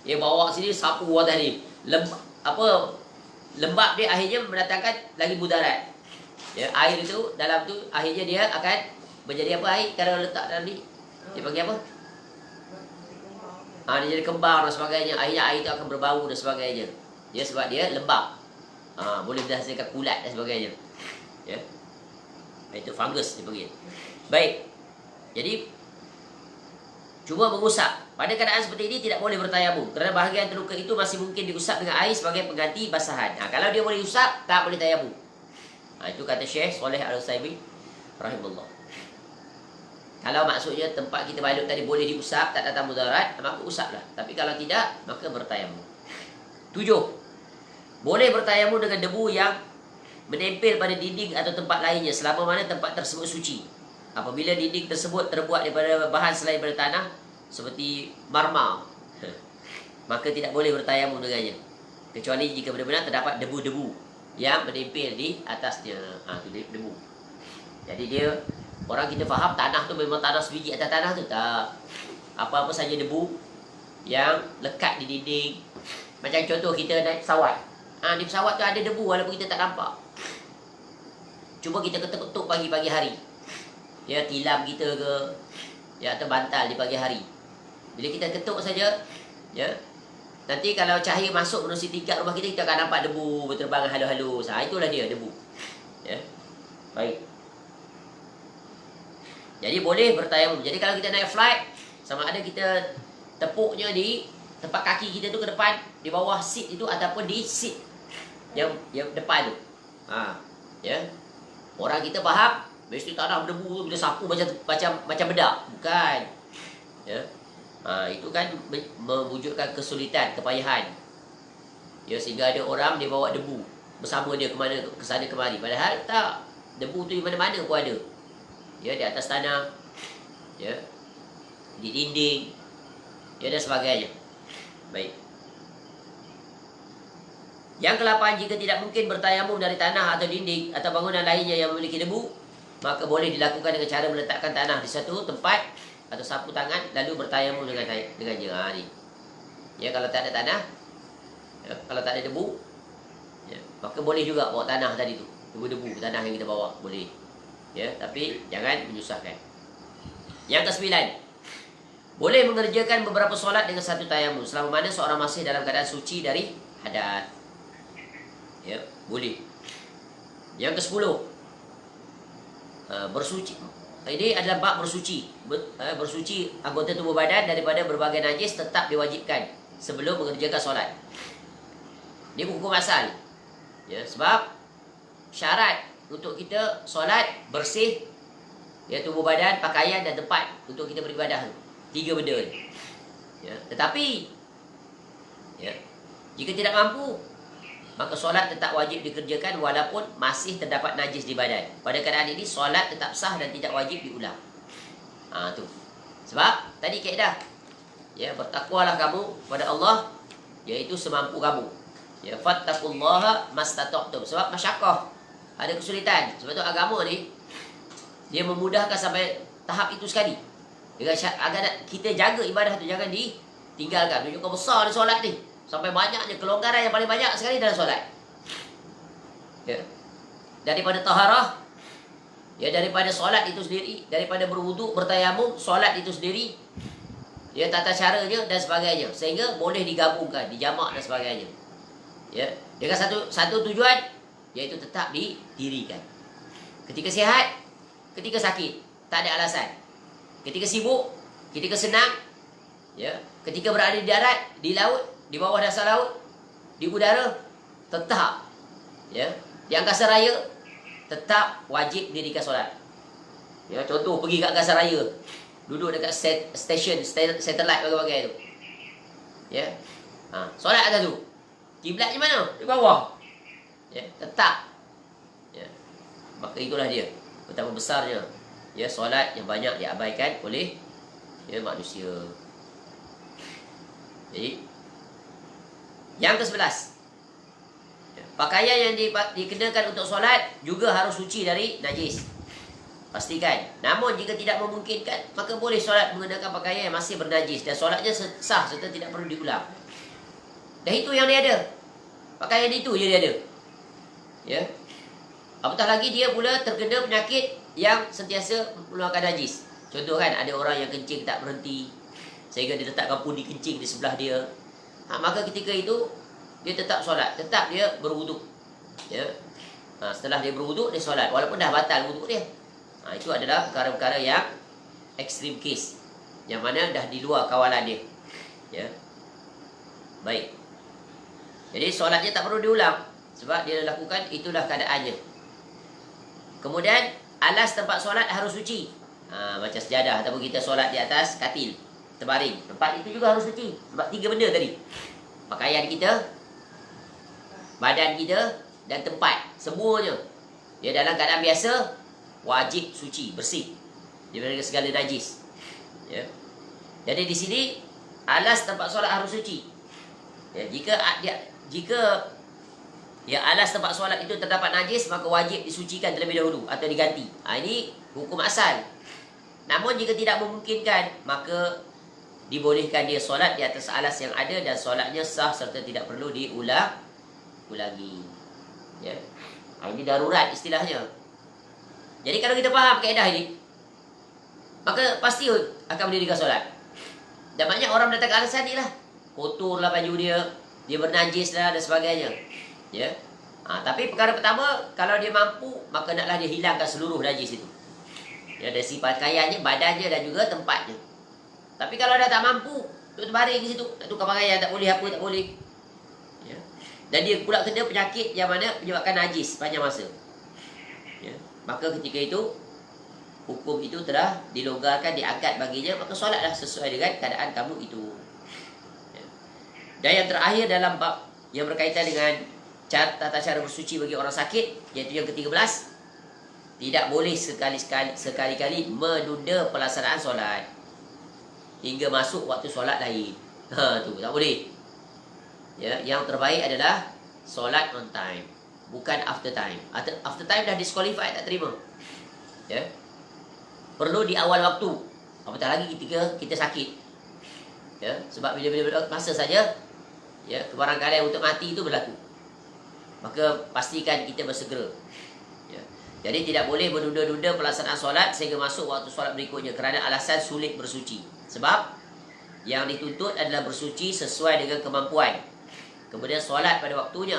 A: dia bawa sini sapu atas ni. Lembab dia akhirnya mendatangkan lagi mudarat. Ya, air itu dalam tu akhirnya dia akan menjadi apa air kalau letak dalam ni? Dia panggil apa? Dia jadi kembang dan sebagainya. Akhirnya air itu akan berbau dan sebagainya. Ya, sebab dia lembab. Boleh menghasilkan kulat dan sebagainya. Ya. Itu fungus dipanggil. Baik. Jadi cuma mengusap. Pada keadaan seperti ini tidak boleh bertayamum kerana bahagian terluka itu masih mungkin diusap dengan air sebagai pengganti basahan. Kalau dia boleh usap, tak boleh tayamum. Itu kata Syekh Saleh Al-Utsaimin rahimahullah. Kalau maksudnya tempat kita balut tadi boleh diusap, tak datang mudarat, maka usaplah. Tapi kalau tidak, maka bertayamum. 7. Boleh bertayamum dengan debu yang menempel pada dinding atau tempat lainnya selama mana tempat tersebut suci. Apabila dinding tersebut terbuat daripada bahan selain daripada tanah seperti marmar, maka tidak boleh bertayamum dengannya, kecuali jika benar-benar terdapat debu-debu yang menempel di atasnya. Itu debu. Jadi dia, orang kita faham tanah tu memang tanah sebiji atas tanah tu. Tak. Apa-apa saja debu yang lekat di dinding. Macam contoh kita naik pesawat. Di pesawat tu ada debu walaupun kita tak nampak. Cuba kita ketuk-ketuk pagi-pagi hari. Ya, tilam kita ke, ya, atau bantal di pagi hari. Bila kita ketuk saja, ya, nanti kalau cahaya masuk menerusi tingkat rumah kita, kita akan nampak debu berterbangan halus-halus. Itulah dia debu. Ya. Baik. Jadi boleh bertayamum. Jadi kalau kita naik flight, sama ada kita tepuknya di tempat kaki kita tu ke depan, di bawah seat itu, ataupun di seat yang depan tu. Ya. Orang kita faham, mesti tanah berdebu bila sapu macam bedak. Bukan. Ya. Itu kan mewujudkan kesulitan, kepayahan. Ya, sehingga ada orang dia bawa debu bersama dia ke sana kemari. Padahal tak, debu tu di mana-mana pun ada. Ya, di atas tanah, ya, di dinding, ya, dan sebagainya. Baik. Yang ke-8, jika tidak mungkin bertayamum dari tanah atau dinding atau bangunan lainnya yang memiliki debu, maka boleh dilakukan dengan cara meletakkan tanah di satu tempat atau sapu tangan lalu bertayamum dengannya. Ni. Ya, kalau tak ada tanah, ya, kalau tak ada debu, ya, maka boleh juga bawa tanah tadi tu, debu-debu tanah yang kita bawa boleh. Ya, tapi jangan menyusahkan. Yang ke-9, boleh mengerjakan beberapa solat dengan satu tayamum selama mana seorang masih dalam keadaan suci dari hadas. Ya, boleh. Yang ke-10, bersuci. Ini adalah bab bersuci. Bersuci anggota tubuh badan daripada berbagai najis tetap diwajibkan sebelum mengerjakan solat. Ini hukum asal. Ya, sebab syarat untuk kita solat bersih, ya, tubuh badan, pakaian dan tempat untuk kita beribadah. 3 benda ni. Ya, tetapi, ya, jika tidak mampu, maka solat tetap wajib dikerjakan walaupun masih terdapat najis di badan. Pada keadaan ini solat tetap sah dan tidak wajib diulang. Tu. Sebab tadi kaedah, ya, bertakwalah kamu pada Allah, iaitu semampu kamu. Ya, fattaqullaha mastata'tum. Sebab masyaqqah, ada kesulitan. Sebab tu agama ni dia memudahkan sampai tahap itu sekali. Agar kita jaga ibadah tu jangan ditinggalkan. Tunjukkan besar di solat ni. Sampai banyaknya kelonggaran yang paling banyak sekali dalam solat. Ya. Daripada taharah, ya, daripada solat itu sendiri, daripada berwuduk, bertayamum, solat itu sendiri, ya, tata caranya dan sebagainya, sehingga boleh digabungkan, dijamak dan sebagainya. Ya, dengan satu tujuan, iaitu tetap didirikan. Ketika sihat, ketika sakit, tak ada alasan. Ketika sibuk, ketika senang, ya, ketika berada di darat, di laut, di bawah dasar laut, di udara, tetap, ya, di angkasa raya, tetap wajib dirikan solat. Ya, contoh pergi ke angkasa raya, duduk dekat stesen satelit bagai-bagai tu. Ya. Solat atas tu. Kiblatnya mana? Di bawah. Ya, tetap. Ya. Maka itulah dia betapa besarnya, ya, solat yang banyak diabaikan oleh, ya, manusia. Jadi yang ke-11, ya, pakaian yang dikenakan untuk solat juga harus suci dari najis. Pastikan. Namun jika tidak memungkinkan, maka boleh solat mengenakan pakaian yang masih bernajis dan solatnya sah serta tidak perlu diulang. Dan itu yang dia ada. Pakaian itu je dia ada. Ya. Apatah lagi dia pula terkena penyakit yang sentiasa mengeluarkan najis. Contoh kan, ada orang yang kencing tak berhenti sehingga dia letakkan pundi kencing di sebelah dia. Maka ketika itu dia tetap solat, tetap dia berwuduk. Ya. Setelah dia berwuduk, dia solat walaupun dah batal wuduk dia. Itu adalah perkara-perkara yang extreme case, yang mana dah di luar kawalan dia. Ya. Baik. Jadi solatnya tak perlu diulang sebab dia lakukan, itulah keadaannya. Kemudian alas tempat solat harus suci. Macam sejadah ataupun kita solat di atas katil terbaring, tempat itu juga harus suci. Sebab 3 benda tadi. Pakaian kita, badan kita dan tempat, semuanya. Ya, dalam keadaan biasa wajib suci, bersih daripada segala najis. Ya. Jadi di sini alas tempat solat harus suci. Ya, jika ya alas tempat solat itu terdapat najis, maka wajib disucikan terlebih dahulu atau diganti. Ini hukum asal. Namun jika tidak memungkinkan, maka dibolehkan dia solat di atas alas yang ada dan solatnya sah serta tidak perlu diulangi. Ya. Ini darurat istilahnya. Jadi kalau kita faham kaedah ini, maka pasti akan mendirikan solat. Dan banyak orang datang ke alasan ni lah, kotorlah baju dia bernajis lah dan sebagainya. Ya. Tapi perkara pertama, kalau dia mampu, maka naklah dia hilangkan seluruh najis itu. Ya, dari si pakaiannya, badannya dan juga tempatnya. Tapi kalau dah tak mampu, duduk terbaring di situ, nak tukar pakaian, tak boleh apa, tak boleh. Ya. Dan dia pula kena penyakit yang mana menyebabkan najis panjang masa. Ya. Maka ketika itu, hukum itu telah dilonggarkan, diangkat baginya, maka solatlah sesuai dengan keadaan kamu itu. Ya. Dan yang terakhir dalam bab yang berkaitan dengan tata cara bersuci bagi orang sakit, iaitu yang ke-13, tidak boleh sekali-kali menunda pelaksanaan solat hingga masuk waktu solat lain. Tu tak boleh. Ya, yang terbaik adalah solat on time, bukan after time. After time dah disqualified, tak terima. Ya. Perlu di awal waktu, apatah lagi ketika kita sakit. Ya, sebab bila masa saja ya kebarangkalian untuk mati itu berlaku, maka pastikan kita bersegera. Ya. Jadi tidak boleh menunda-nunda pelaksanaan solat sehingga masuk waktu solat berikutnya kerana alasan sulit bersuci. Sebab yang dituntut adalah bersuci sesuai dengan kemampuan. Kemudian solat pada waktunya,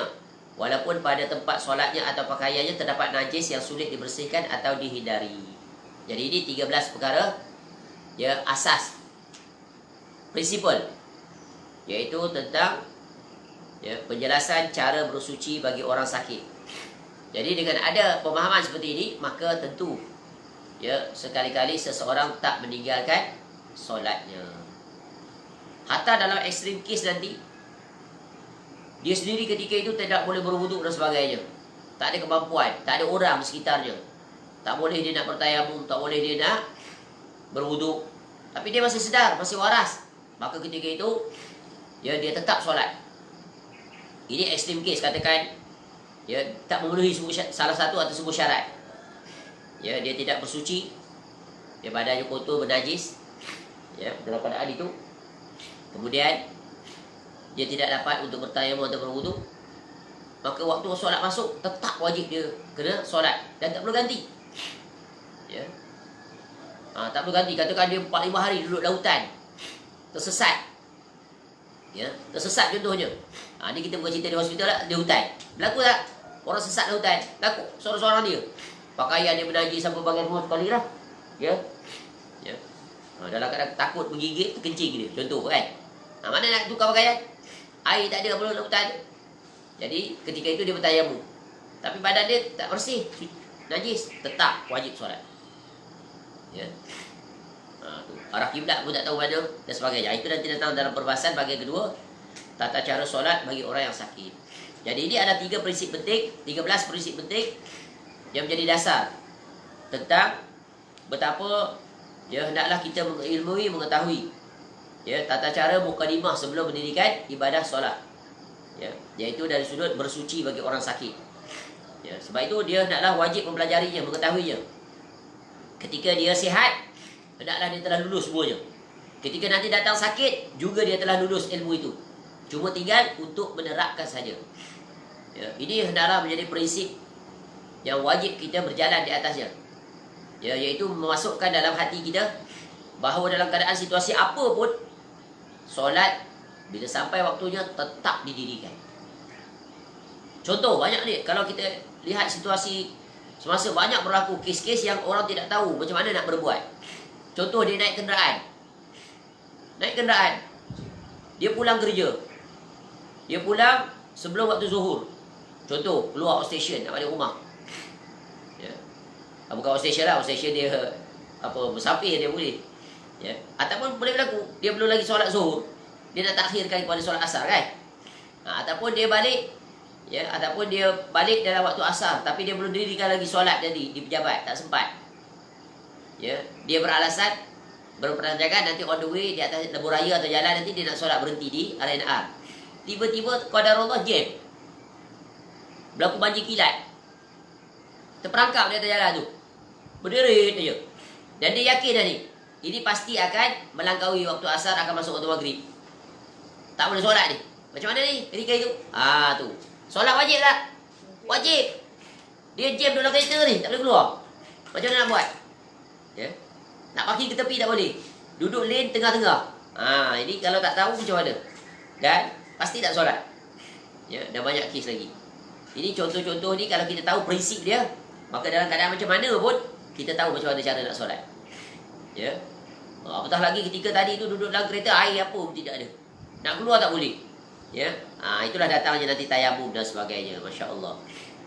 A: walaupun pada tempat solatnya atau pakaiannya terdapat najis yang sulit dibersihkan atau dihindari. Jadi ini 13 perkara ya asas prinsipal, iaitu tentang ya penjelasan cara bersuci bagi orang sakit. Jadi dengan ada pemahaman seperti ini, maka tentu ya sekali-kali seseorang tak meninggalkan solatnya. Hatta dalam ekstrim kes nanti, dia sendiri ketika itu tidak boleh berwuduk dan sebagainya, tak ada kemampuan, tak ada orang di sekitarnya, tak boleh dia nak bertayamum, tak boleh dia nak berwuduk, tapi dia masih sedar, masih waras, maka ketika itu ya dia tetap solat. Ini ekstrim case, katakan ya tak memenuhi salah satu atau semua syarat. Ya, dia tidak bersuci, dia badannya kotor, bernajis, ya dalam keadaan itu. Kemudian dia tidak dapat untuk bertayamum atau berwuduk, maka waktu solat masuk, tetap wajib dia kena solat dan tak perlu ganti. Ya. Tak perlu ganti. Katakan dia 4-5 hari duduk lautan, tersesat. Ya, tersesat contohnya. Ni kita bukan cerita di hospital lah, di hutan. Berlaku tak? Orang sesat di hutan. Berlaku. Seorang-seorang dia. Pakaian dia menajis sampai bagian mulut sekali lah. Ya. Ya. Dalam keadaan takut menggigit, terkencing dia. Contoh kan. Mana nak tukar pakaian? Air tak ada apa dalam hutan. Jadi ketika itu dia bertayamum, tapi badan dia tak bersih, najis, tetap wajib solat. Ya. Arah kiblat pun tak tahu mana dan sebagainya. Itu nanti datang dalam perbahasan bahagian kedua, tata cara solat bagi orang yang sakit. Jadi ini ada 3 prinsip penting, 13 prinsip penting yang menjadi dasar tentang betapa ya hendaklah kita mengilmui, mengetahui ya tata cara mukadimah sebelum mendirikan ibadah solat. Ya, iaitu dari sudut bersuci bagi orang sakit. Ya, sebab itu dia hendaklah wajib mempelajarinya, mengetahuinya. Ketika dia sihat, hendaklah dia telah lulus semuanya. Ketika nanti datang sakit, juga dia telah lulus ilmu itu. Cuma tinggal untuk menerapkan saja. Ya, ini hendaklah menjadi prinsip yang wajib kita berjalan di atasnya. Ya, iaitu memasukkan dalam hati kita bahawa dalam keadaan situasi apa pun, solat bila sampai waktunya tetap didirikan. Contoh banyak ni, kalau kita lihat situasi semasa banyak berlaku kes-kes yang orang tidak tahu macam mana nak berbuat. Contoh dia naik kenderaan. Dia pulang kerja. Dia pulang sebelum waktu zuhur. Contoh, keluar outstation nak balik rumah. Ya. Bukan outstation lah, outstation dia bersafir dia boleh. Ya. Ataupun boleh berlaku, dia belum lagi solat zuhur, dia nak takhirkan kepada solat asar kan. Ataupun dia balik Ya, ataupun dia balik dalam waktu asar tapi dia belum dirikan lagi solat tadi di pejabat, tak sempat. Ya, dia beralasan berperancangan nanti on the way di atas lebuh raya atau jalan nanti dia nak solat berhenti di RNR. Tiba-tiba qadarullah jam. Berlaku banjir kilat. Terperangkap di atas jalan tu. Berderit aja. Dan dia yakin tadi, ini pasti akan melangkaui waktu asar, akan masuk waktu maghrib. Tak boleh solat ni. Macam mana ni? Ketika itu. Tu. Solat wajib tak? Wajib. Dia jam dalam kereta ni, tak boleh keluar. Macam mana nak buat? Ya. Nak parking ke tepi tak boleh. Duduk lane tengah-tengah. Ini kalau tak tahu macam mana. Dan pasti tak solat. Ya, dan banyak kes lagi. Ini contoh-contoh ni kalau kita tahu prinsip dia, maka dalam keadaan macam mana pun kita tahu macam mana cara nak solat. Ya. Apatah lagi ketika tadi tu duduk dalam kereta, air apa pun tidak ada. Nak keluar tak boleh. Ya. Itulah datangnya nanti tayamum dan sebagainya. Masya Allah.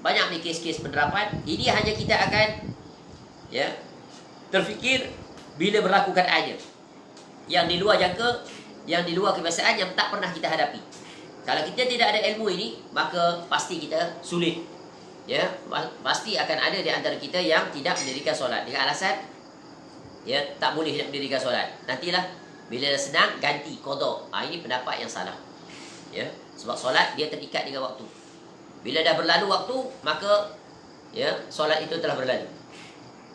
A: Banyak ni kes-kes penerapan. Ini hanya kita akan terfikir bila berlaku keadaannya. Yang di luar jangka, yang di luar kebiasaan, yang tak pernah kita hadapi. Kalau kita tidak ada ilmu ini, maka pasti kita sulit. Ya, pasti akan ada di antara kita yang tidak mendirikan solat dengan alasan tak boleh nak mendirikan solat. Nantilah bila dah senang ganti qada. Ini pendapat yang salah. Ya, sebab solat dia terikat dengan waktu. Bila dah berlalu waktu, maka solat itu telah berlalu.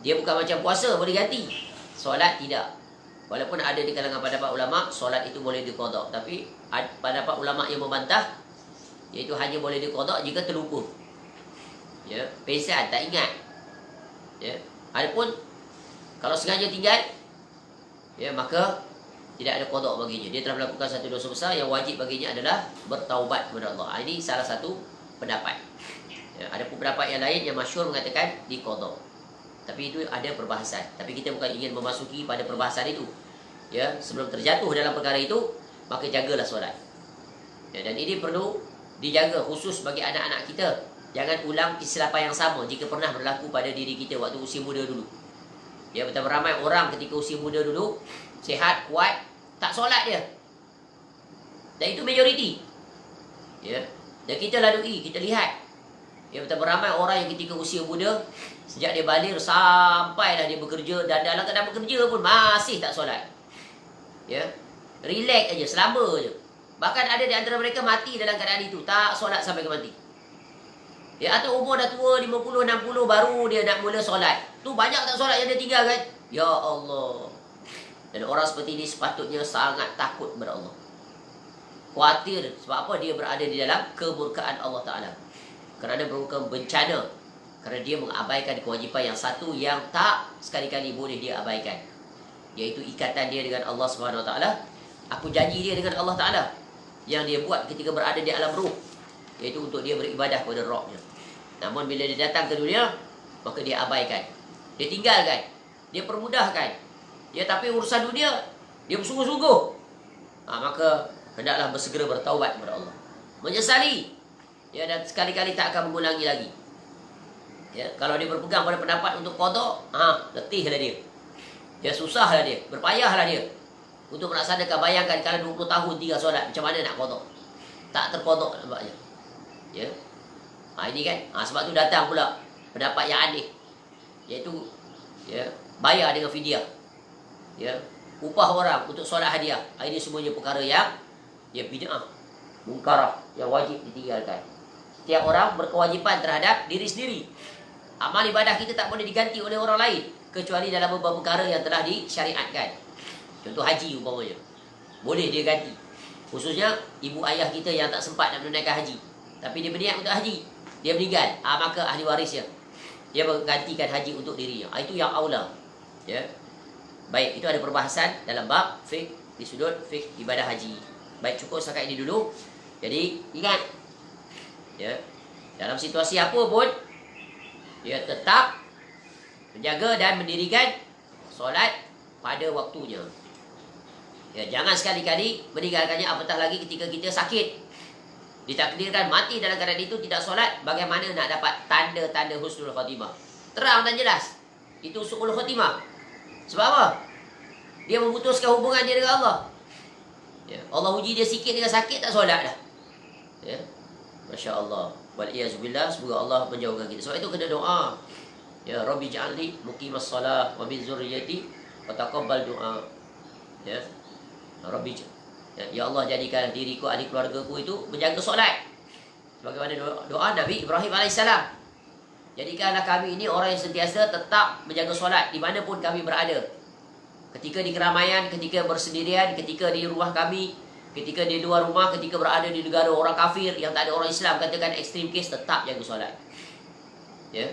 A: Dia bukan macam puasa boleh ganti. Solat tidak. Walaupun ada di kalangan pendapat ulama solat itu boleh diqada, tapi pendapat ulama yang membantah iaitu hanya boleh diqada jika terlupa. Ya, pesan tak ingat. Ya, adapun kalau sengaja tinggal, maka tidak ada qada baginya. Dia telah melakukan satu dosa besar yang wajib baginya adalah bertaubat kepada Allah. Ini salah satu pendapat. Ya, ada pendapat yang lain yang masyhur mengatakan diqada. Tapi itu ada perbahasan. Tapi kita bukan ingin memasuki pada perbahasan itu. Ya, sebelum terjatuh dalam perkara itu, maka jagalah solat. Ya, dan ini perlu dijaga khusus bagi anak-anak kita. Jangan ulang kesilapan yang sama jika pernah berlaku pada diri kita waktu usia muda dulu. Ya, betapa ramai orang ketika usia muda dulu sihat, kuat, tak solat dia. Dan itu majoriti. Ya, dan kita lalui, kita lihat. Ya, betapa ramai orang yang ketika usia muda, sejak dia balik sampailah dia bekerja, dan dalam keadaan bekerja pun masih tak solat. Ya, relax aja, selamba je. Bahkan ada di antara mereka mati dalam keadaan itu, tak solat sampai ke mati. Ya, atau umur dah tua 50, 60 baru dia nak mula solat. Tu banyak tak solat yang dia tinggalkan. Ya Allah. Dan orang seperti ini sepatutnya sangat takut kepada Allah. Khawatir sebab apa? Dia berada di dalam kemurkaan Allah Ta'ala. Kerana merupakan bencana. Kerana dia mengabaikan kewajipan yang satu yang tak sekali-kali boleh dia abaikan. Iaitu ikatan dia dengan Allah Subhanahu Wa Ta'ala. Aku janji dia dengan Allah Ta'ala. Yang dia buat ketika berada di alam ruh. Iaitu untuk dia beribadah kepada Rabbnya. Namun bila dia datang ke dunia, maka dia abaikan. Dia tinggalkan. Dia permudahkan. Ya, tapi urusan dunia, dia bersungguh-sungguh. Maka hendaklah bersegera bertaubat kepada Allah. Menyesali. Ya, dan sekali-kali tak akan mengulangi lagi. Ya, kalau dia berpegang pada pendapat untuk qada, letihlah dia. Ya, susahlah dia, berpayahlah dia untuk melaksanakan. Bayangkan kalau 20 tahun tinggal solat, macam mana nak qada? Tak terqada nampaknya. Ya. Ini kan, sebab tu datang pula pendapat yang aneh, iaitu bayar dengan fidyah. Ya, upah orang untuk solat hadiah. Ini semuanya perkara yang bid'ah, mungkarah, yang wajib ditinggalkan. Setiap orang berkewajipan terhadap diri sendiri. Amal ibadah kita tak boleh diganti oleh orang lain kecuali dalam beberapa perkara yang telah disyariatkan. Contoh haji umpamanya, boleh dia ganti. Khususnya ibu ayah kita yang tak sempat nak menunaikan haji, tapi dia berniat untuk haji, dia meninggal, maka ahli warisnya dia menggantikan haji untuk dirinya. Itu yang aula. Ya. Baik, itu ada perbahasan dalam bab fiqh di sudut fiqh ibadah haji. Baik, cukup setakat ini dulu. Jadi ingat, dalam situasi apa pun, tetap menjaga dan mendirikan solat pada waktunya. Jangan sekali-kali meninggalkannya, apatah lagi ketika kita sakit. Ditakdirkan mati dalam keadaan itu tidak solat, bagaimana nak dapat tanda-tanda husnul khatimah? Terang dan jelas. Itu su'ul khatimah. Sebab apa? Dia memutuskan hubungan dia dengan Allah. Allah uji dia sikit dengan sakit, tak solat dah. Masya Allah. Wal iyazbillah, semoga Allah menjauhkan kita. Sebab itu kena doa. Ya Rabbi ja'alni muqimas salah wa min zurriyyati wa taqabbal du'a. Ya. Rabbi, ya Allah, jadikan diriku, ahli keluargaku itu menjaga solat. Sebagaimana doa Nabi Ibrahim alaihissalam. Jadikanlah kami ini orang yang sentiasa tetap menjaga solat dimanapun kami berada. Ketika di keramaian, ketika bersendirian, ketika di rumah kami, ketika di luar rumah, ketika berada di negara orang kafir yang tak ada orang Islam, katakan extreme case, tetap jaga solat. Ya.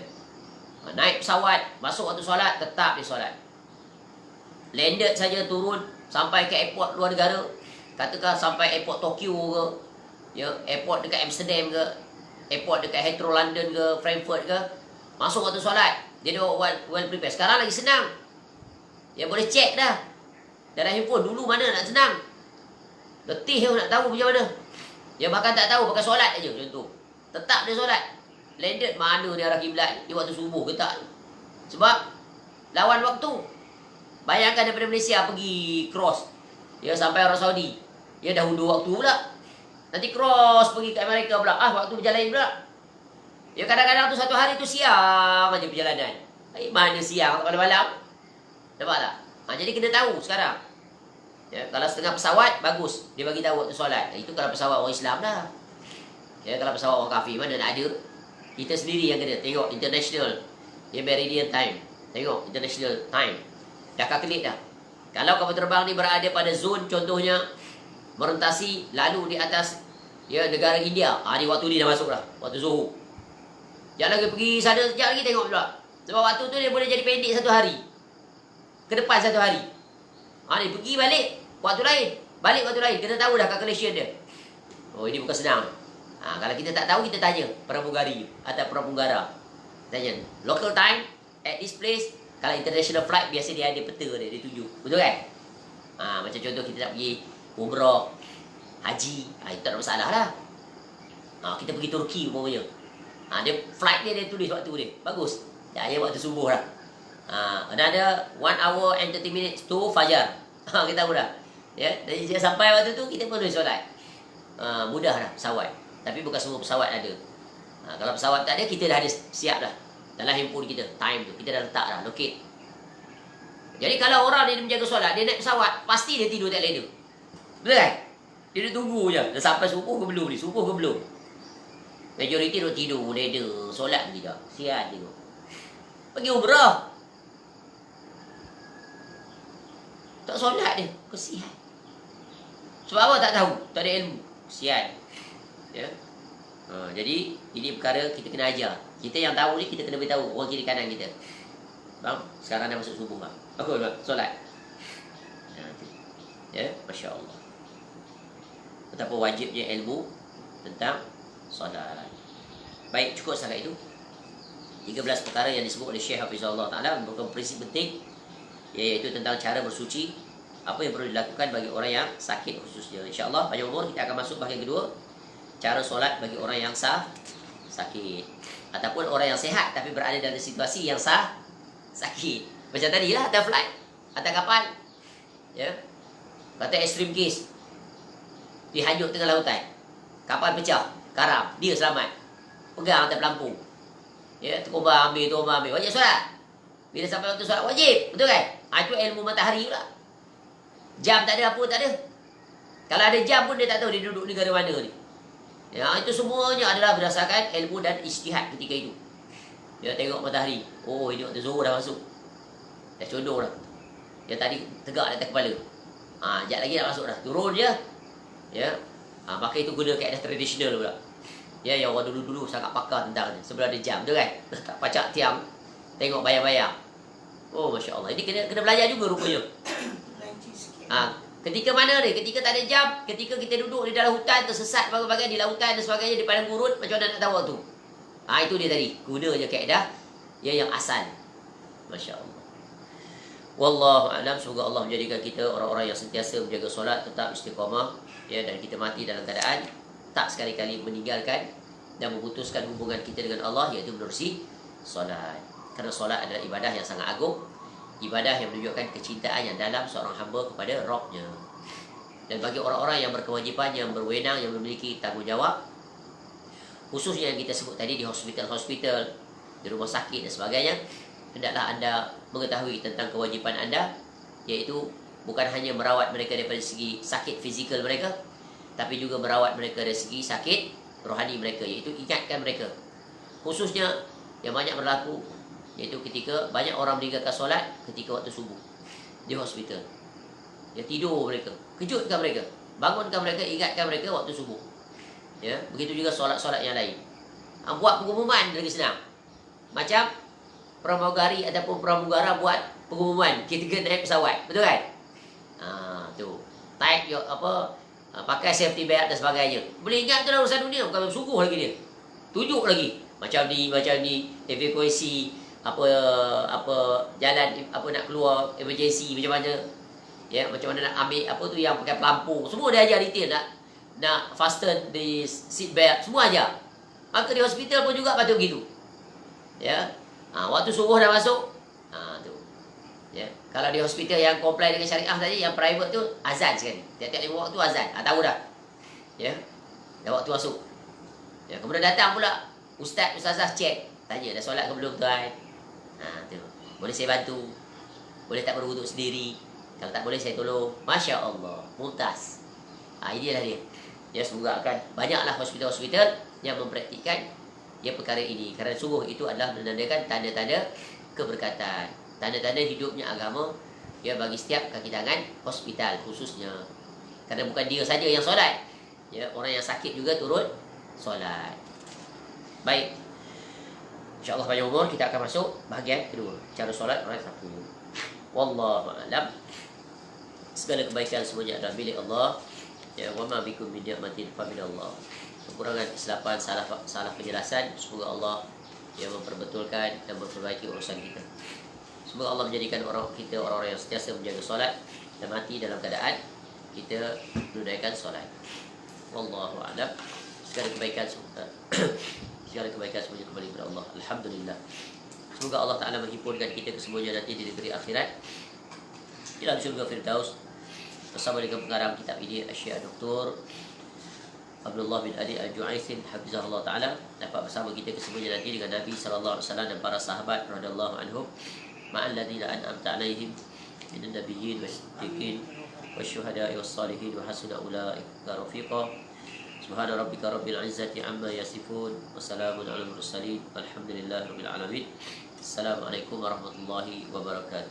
A: Naik pesawat, masuk waktu solat, tetap di solat. Landed saja turun sampai ke airport luar negara, katakan sampai airport Tokyo ke, ya, airport dekat Amsterdam ke, airport dekat Heathrow London ke, Frankfurt ke, masuk waktu solat, dia dah well prepared. Sekarang lagi senang, dia boleh check dah dalam handphone. Dulu mana nak senang, letih nak tahu macam mana. Dia bahkan tak tahu, pakai solat aja contoh, tetap dia solat. Landed mana dia arah kiblat, dia waktu subuh ke tak, sebab lawan waktu. Bayangkan daripada Malaysia pergi cross, ya, sampai Arab Saudi, dia dah undur waktu pula. Nanti cross pergi ke Amerika pula, waktu berjalan pula. Ya, kadang-kadang tu satu hari tu siang aja perjalanan. Mana siang malam-malam. Nampak tak? Jadi kena tahu sekarang. Ya, kalau setengah pesawat bagus, dia bagi tahu waktu solat. Itu kalau pesawat orang Islam dah. Ya, kalau pesawat orang kafir mana nak ada. Kita sendiri yang kena tengok international, dia meridian time. Tengok international time. Dah kalkulit dah. Kalau kapal terbang ni berada pada zon, contohnya merentasi lalu di atas, ya, negara India, di waktu ni dah masuk dah, waktu Zuhur. Jangan lagi pergi sana, sekejap lagi tengok pula. Sebab waktu tu dia boleh jadi pendek satu hari, ke depan satu hari. Dia pergi balik waktu lain, balik waktu lain. Kita tahu dah calculation dia. Oh, ini bukan senang. Kalau kita tak tahu, kita tanya pramugari atau pramugara. Tanya local time at this place. Kalau international flight, biasa dia ada peta dia tunjuk. Betul kan? Macam contoh kita nak pergi umrah, haji, itu tak ada masalah lah. Kita pergi Turki umpamanya. Dia flight dia tulis waktu dia. Bagus. Dia waktu subuh lah. Ada 1 hour and 30 minutes to Fajar. Kita tahu dah. Ya, jadi dia sampai waktu tu, kita pun boleh solat. Mudah dah pesawat. Tapi bukan semua pesawat ada. Kalau pesawat tak ada, kita dah ada siap dah. Dalam handphone kita, time tu, kita dah letak dah, locate. Jadi kalau orang dia menjaga solat, dia naik pesawat, pasti dia tidur tak lena. Betul kan? Dia tunggu je, dah sampai subuh ke belum ni, subuh ke belum. Majoriti dia tidur, lena, solat tidak. Sihat tengok. Pergi umrah, tak solat dia, kesian. Sebab apa tak tahu? Tak ada ilmu, kesian. Ya. Jadi ini perkara kita kena ajar. Kita yang tahu ni, kita kena beritahu orang kiri kanan kita. Bang, sekarang dah masuk subuh bang. Bang, solat. Ya, Masya Allah. Betapa wajibnya ilmu tentang solat. Baik, cukup setakat itu. 13 perkara yang disebut oleh Syekh Hafizahullah Ta'ala merupakan prinsip penting, iaitu tentang cara bersuci, apa yang perlu dilakukan bagi orang yang sakit khususnya. InsyaAllah pada umur kita akan masuk bahagian kedua, cara solat bagi orang yang sakit, ataupun orang yang sehat tapi berada dalam situasi yang sakit. Macam tadi lah, atas flight, atas kapal, ya, kata extreme case, dihanyut tengah lautan, kapal pecah, karam, dia selamat, pegang atas pelampung, ya, terkubang ambil, wajib solat. Bila sampai waktu solat wajib, betul kan? Itu ilmu matahari pula. Jam tak ada, apa tak ada. Kalau ada jam pun dia tak tahu dia duduk negara mana ni. Ya, itu semuanya adalah berdasarkan ilmu dan ijtihad ketika itu. Dia tengok matahari. Oh, ini waktu Zuhur dah masuk. Dah condong dah. Dia tadi tegak di atas kepala. Sekejap lagi nak masuk dah. Turun je. Ya. Maka itu guna kaedah tradisional pula. Ya, yang orang dulu-dulu sangat pakar tentang ni. Sebelah ada jam tu kan. Tak pacak tiang. Tengok bayang-bayang. Oh, Masya Allah. Ini kena belajar juga rupanya. Ketika mana ni? Ketika tak ada jam, ketika kita duduk di dalam hutan, tersesat bagai-bagai di lautan dan sebagainya, di padang gurun, macam mana nak tahu waktu? Itu dia tadi. Guna je kaedah yang asal. Masya Allah. Wallahu a'lam. Semoga Allah menjadikan kita orang-orang yang sentiasa menjaga solat, tetap istiqamah, ya, dan kita mati dalam keadaan tak sekali-kali meninggalkan dan memutuskan hubungan kita dengan Allah, iaitu menerusi solat. Kerana solat adalah ibadah yang sangat agung, ibadah yang menunjukkan kecintaan yang dalam seorang hamba kepada Rabbnya. Dan bagi orang-orang yang berkewajipan, yang berwenang, yang memiliki tanggungjawab khususnya yang kita sebut tadi di hospital-hospital, di rumah sakit dan sebagainya, hendaklah anda mengetahui tentang kewajipan anda, iaitu bukan hanya merawat mereka daripada segi sakit fizikal mereka, tapi juga merawat mereka dari segi sakit rohani mereka, iaitu ingatkan mereka. Khususnya yang banyak berlaku, iaitu ketika banyak orang meninggalkan solat ketika waktu subuh di hospital. Ya, tidur mereka, kejutkan mereka, bangunkan mereka, ingatkan mereka waktu subuh. Ya, begitu juga solat-solat yang lain. Buat pengumuman lagi senang. Macam pramugari ataupun pramugara buat pengumuman kita naik pesawat, betul kan? Tu. Tight your pakai safety belt dan sebagainya. Boleh ingat tu urusan dunia, bukan sungguh lagi dia. Tunjuk lagi. Macam ni evakuasi jalan nak keluar emergency macam mana. Ya, macam mana nak ambil yang pakai pelampung. Semua dia ajar detail nak fasten di seat belt, semua ajar. Maka di hospital pun juga patut begitu. Ya. Waktu subuh dah masuk. Tu. Ya. Kalau di hospital yang comply dengan syariah tadi, yang private tu azan sekali. Tiap-tiap 5 waktu azan. Tahu dah. Ya. Dah waktu masuk. Ya, kemudian datang pula ustazah cek, tanya dah solat ke belum tuan. Tu. Boleh saya bantu? Boleh tak berwuduk sendiri? Kalau tak boleh saya tolong. Masya Allah, mumtaz. Ini lah dia. Ya, semoga akan banyaklah hospital-hospital yang mempraktikkan perkara ini. Kerana sungguh itu adalah menandakan tanda-tanda keberkatan, tanda-tanda hidupnya agama bagi setiap kaki tangan hospital khususnya. Kerana bukan dia saja yang solat. Ya, orang yang sakit juga turut solat. Baik. InsyaAllah panjang umur, kita akan masuk bahagian kedua, cara solat orang satu. Wallahu a'lam. Segala kebaikan semuanya adalah milik Allah. Ya, wa ma bikum min ni'matin fa min Allah. Kekurangan, kesilapan, salah penjelasan, semoga Allah memperbetulkan dan memperbaiki urusan kita. Semoga Allah menjadikan orang-orang yang sentiasa menjaga solat dan mati dalam keadaan kita menunaikan solat. Wallahu a'lam. Segala kebaikan semuanya kembali kepada Allah. Alhamdulillah. Semoga Allah Ta'ala menghimpunkan kita kesemuanya nanti di negeri akhirat, di dalam syurga Firdaus, bersama dengan pengarang kitab ini, Syekh Dr. Abdullah bin Ali Al-Ju'aisin hafizahullah Ta'ala, dapat bersama kita kesemuanya nanti dengan Nabi sallallahu alaihi wasallam dan para sahabat radhiyallahu anhum, ma'al ladzina an'amta 'alaihim minan nabiyyin was-siddiqin wasyuhada'i was-salihin wa hasuna ulaika rafiqa. Subhana rabbika rabbil izzati amma yasifun wa salamun 'alal mursalin walhamdulillahi rabbil alamin. Assalamualaikum warahmatullahi wabarakatuh.